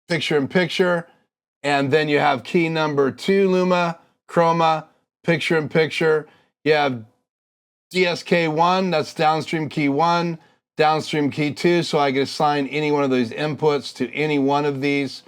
picture in picture. And then you have key number 2, Luma, Chroma, picture in picture. You have DSK1, that's downstream key 1, downstream key 2, so I can assign any one of those inputs to any one of these.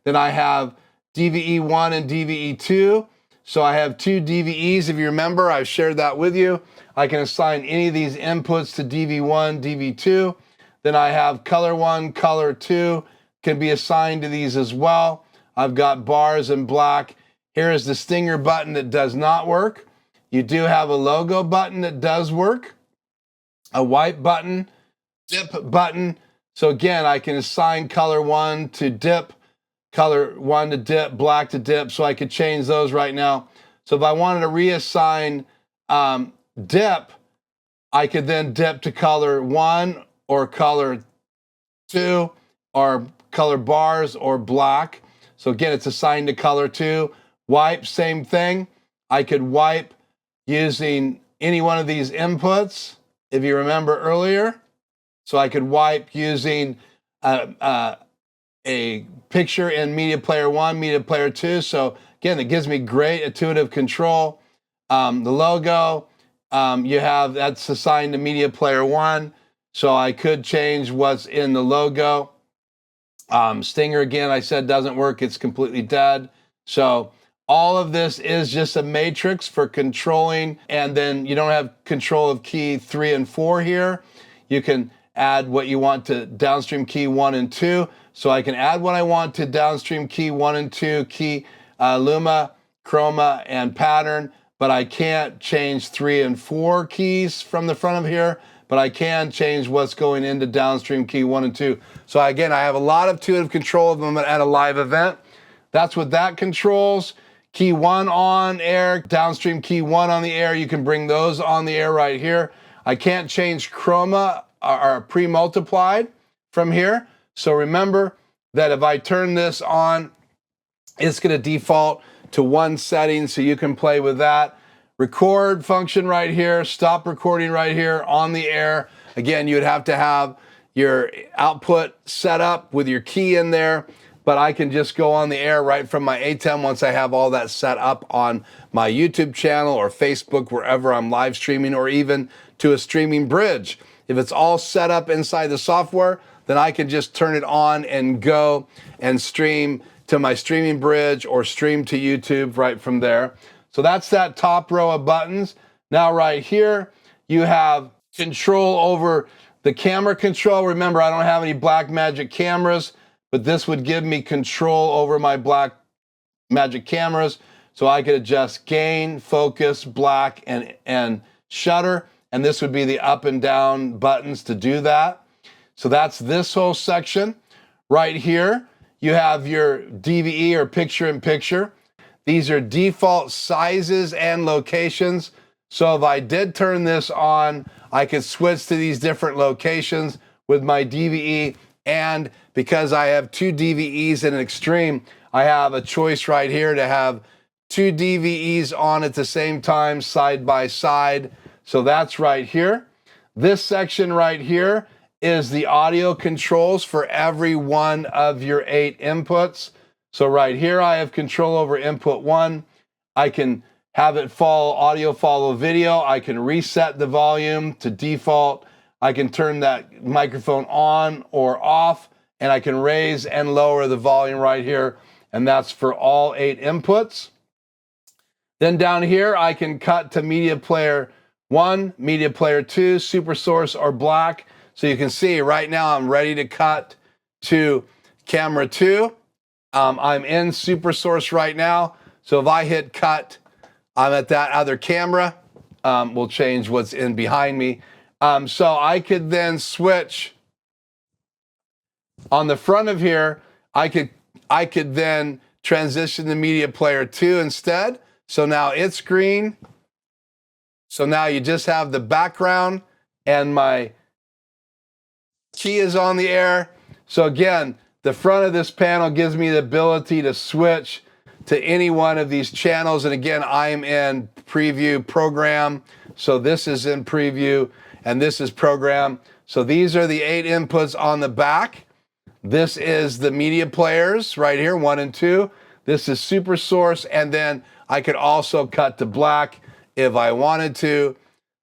Then I have DVE1 and DVE2, so I have 2 DVEs. If you remember, I've shared that with you. I can assign any of these inputs to DV1, DV2. Then I have color 1, color 2, can be assigned to these as well. I've got bars and black. Here is the stinger button that does not work. You do have a logo button that does work, a white button, dip button. So again, I can assign color 1 to dip, color 1 to dip, black to dip, so I could change those right now. So if I wanted to reassign dip, I could then dip to color 1 or color 2 or color bars or black. So again, it's assigned to color 2. Wipe, same thing. I could wipe using any one of these inputs, if you remember earlier. So I could wipe using a picture in Media Player 1, Media Player 2. So again, it gives me great intuitive control. The logo, you have, that's assigned to Media Player 1. So I could change what's in the logo. Stinger, again, I said doesn't work. It's completely dead. So all of this is just a matrix for controlling. And then you don't have control of key 3 and 4 here. You can add what you want to downstream key 1 and 2. So I can add what I want to downstream key 1 and 2, key Luma, Chroma, and pattern, but I can't change 3 and 4 keys from the front of here, but I can change what's going into downstream key 1 and 2. So again, I have a lot of intuitive control of them at a live event. That's what that controls. Key 1 on air, downstream key 1 on the air. You can bring those on the air right here. I can't change chroma or pre-multiplied from here. So remember that if I turn this on, it's going to default to 1 setting, so you can play with that. Record function right here, stop recording right here on the air. Again, you'd have to have your output set up with your key in there, but I can just go on the air right from my ATEM once I have all that set up on my YouTube channel or Facebook, wherever I'm live streaming, or even to a streaming bridge. If it's all set up inside the software, then I can just turn it on and go and stream to my streaming bridge or stream to YouTube right from there. So that's that top row of buttons. Now right here, you have control over the camera control. Remember, I don't have any Blackmagic cameras, but this would give me control over my Blackmagic cameras. So I could adjust gain, focus, black, and shutter. And this would be the up and down buttons to do that. So that's this whole section. Right here, you have your DVE or picture-in-picture. These are default sizes and locations. So if I did turn this on, I could switch to these different locations with my DVE. And because I have 2 DVEs in an Xtreme, I have a choice right here to have 2 DVEs on at the same time, side by side. So that's right here. This section right here is the audio controls for every one of your 8 inputs. So right here, I have control over input 1. I can have it follow audio, follow video. I can reset the volume to default. I can turn that microphone on or off, and I can raise and lower the volume right here. And that's for all 8 inputs. Then down here, I can cut to media player 1, media player 2, super source, or black. So you can see right now I'm ready to cut to camera 2. I'm in super source right now. So if I hit cut, I'm at that other camera. We'll change what's in behind me. So I could then switch on the front of here. I could then transition to media player 2 instead. So now it's green. So now you just have the background and my key is on the air. So again, the front of this panel gives me the ability to switch to any one of these channels. And again, I'm in preview program. So this is in preview and this is program. So these are the 8 inputs on the back. This is the media players right here, 1 and 2. This is super source. And then I could also cut to black if I wanted to.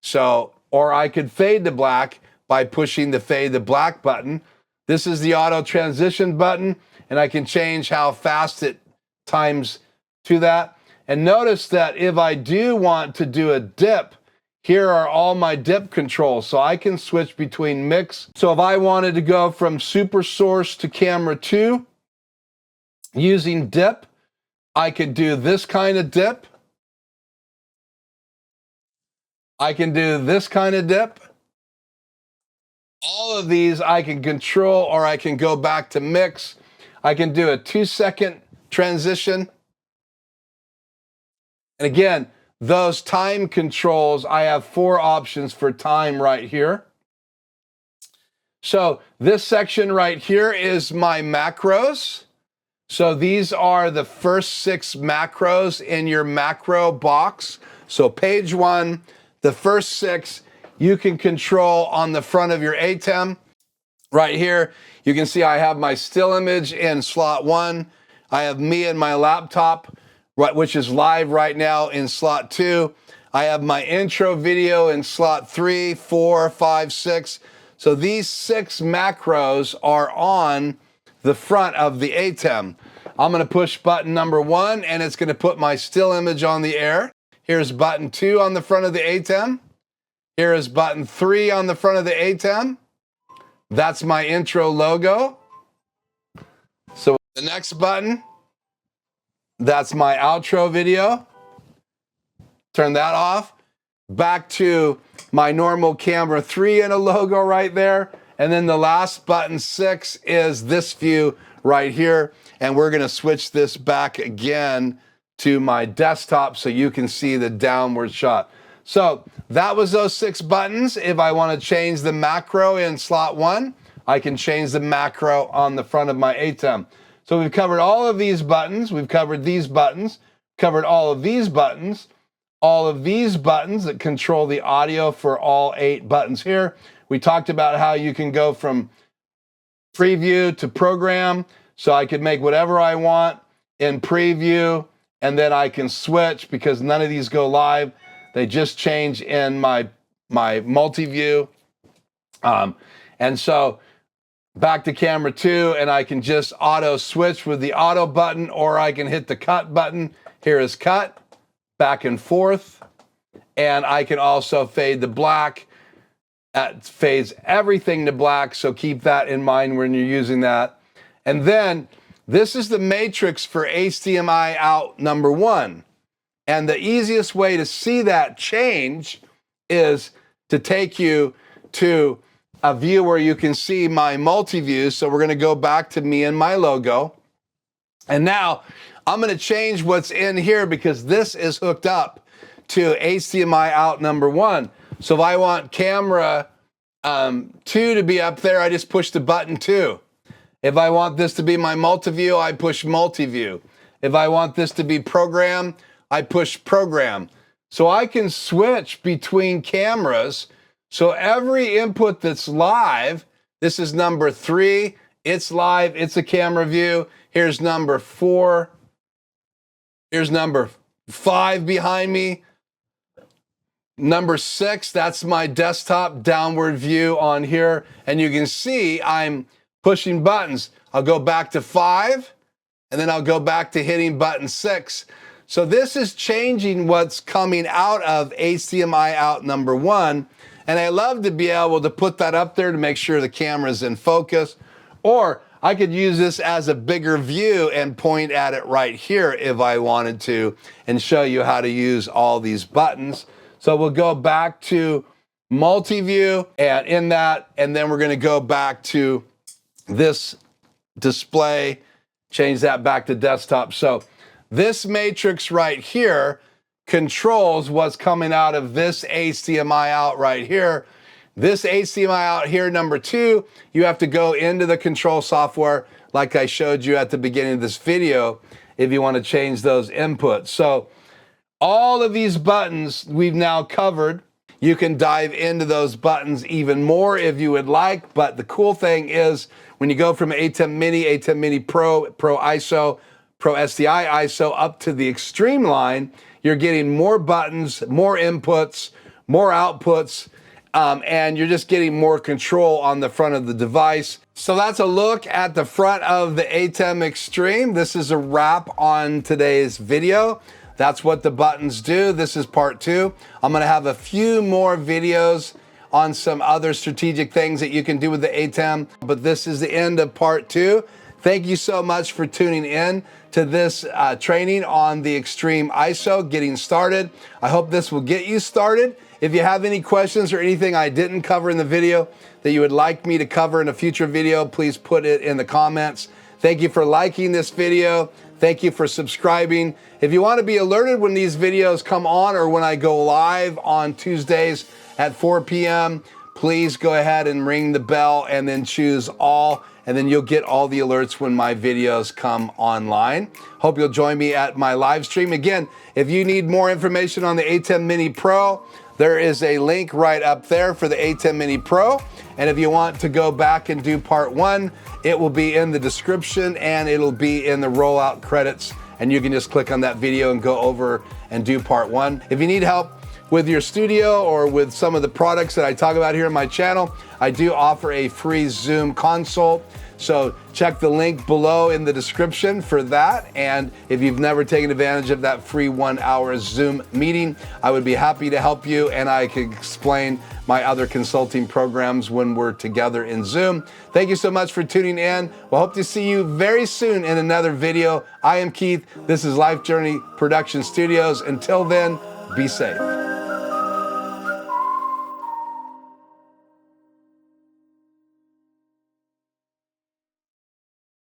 So, or I could fade to black by pushing the fade to black button. This is the auto transition button, and I can change how fast it times to that. And notice that if I do want to do a dip, here are all my dip controls. So I can switch between mix. So if I wanted to go from super source to camera 2 using dip, I could do this kind of dip. I can do this kind of dip. All of these I can control, or I can go back to mix. I can do a 2-second transition. And again, those time controls, I have 4 options for time right here. So this section right here is my macros. So these are the first 6 macros in your macro box. So page 1, The first 6 you can control on the front of your ATEM. Right here, you can see I have my still image in slot 1. I have me and my laptop, which is live right now, in slot 2. I have my intro video in slot 3, 4, 5, 6. So these 6 macros are on the front of the ATEM. I'm going to push button number 1, and it's going to put my still image on the air. Here's button 2 on the front of the ATEM. Here is button 3 on the front of the ATEM. That's my intro logo. So the next button, that's my outro video. Turn that off. Back to my normal camera 3 and a logo right there. And then the last button, 6, is this view right here. And we're gonna switch this back again to my desktop so you can see the downward shot. So that was those 6 buttons. If I want to change the macro in slot 1, I can change the macro on the front of my ATEM. So we've covered all of these buttons. We've covered these buttons, covered all of these buttons that control the audio for all 8 buttons here. We talked about how you can go from preview to program. So I could make whatever I want in preview, and then I can switch because none of these go live. They just change in my multi-view. And so back to camera 2, and I can just auto switch with the auto button, or I can hit the cut button. Here is cut, back and forth. And I can also fade to black. That fades everything to black, so keep that in mind when you're using that. And then this is the matrix for HDMI out number 1. And the easiest way to see that change is to take you to a view where you can see my multi-view. So we're going to go back to me and my logo. And now I'm going to change what's in here because this is hooked up to HDMI out number 1. So if I want camera 2 to be up there, I just push the button 2. If I want this to be my multi-view, I push multi-view. If I want this to be program, I push program. So I can switch between cameras. So every input that's live, this is number 3, it's live, it's a camera view. Here's number 4. Here's number 5 behind me. Number 6, that's my desktop downward view on here. And you can see I'm pushing buttons. I'll go back to 5, and then I'll go back to hitting button 6. So this is changing what's coming out of HDMI out number 1. And I love to be able to put that up there to make sure the camera's in focus. Or I could use this as a bigger view and point at it right here if I wanted to, and show you how to use all these buttons. So we'll go back to multi-view, and in that, and then we're going to go back to this display, change that back to desktop. So this matrix right here controls what's coming out of this HDMI out right here. This HDMI out here, number 2, you have to go into the control software like I showed you at the beginning of this video if you want to change those inputs. So all of these buttons we've now covered. You can dive into those buttons even more if you would like, but the cool thing is when you go from ATEM Mini Pro, Pro ISO, Pro SDI ISO up to the Xtreme line, you're getting more buttons, more inputs, more outputs, and you're just getting more control on the front of the device. So that's a look at the front of the ATEM Xtreme. This is a wrap on today's video. That's what the buttons do. This is part 2. I'm gonna have a few more videos on some other strategic things that you can do with the ATEM, but this is the end of part 2. Thank you so much for tuning in to this training on the Xtreme ISO, getting started. I hope this will get you started. If you have any questions or anything I didn't cover in the video that you would like me to cover in a future video, please put it in the comments. Thank you for liking this video. Thank you for subscribing. If you want to be alerted when these videos come on or when I go live on Tuesdays at 4 p.m., please go ahead and ring the bell and then choose all, and then you'll get all the alerts when my videos come online. Hope you'll join me at my live stream. Again, if you need more information on the ATEM Mini Pro, there is a link right up there for the Atem Mini Pro. And if you want to go back and do part 1, it will be in the description and it'll be in the rollout credits. And you can just click on that video and go over and do part 1. If you need help with your studio or with some of the products that I talk about here on my channel, I do offer a free Zoom consult. So check the link below in the description for that. And if you've never taken advantage of that free 1-hour Zoom meeting, I would be happy to help you, and I can explain my other consulting programs when we're together in Zoom. Thank you so much for tuning in. We'll hope to see you very soon in another video. I am Keith. This is Life Journey Production Studios. Until then, be safe.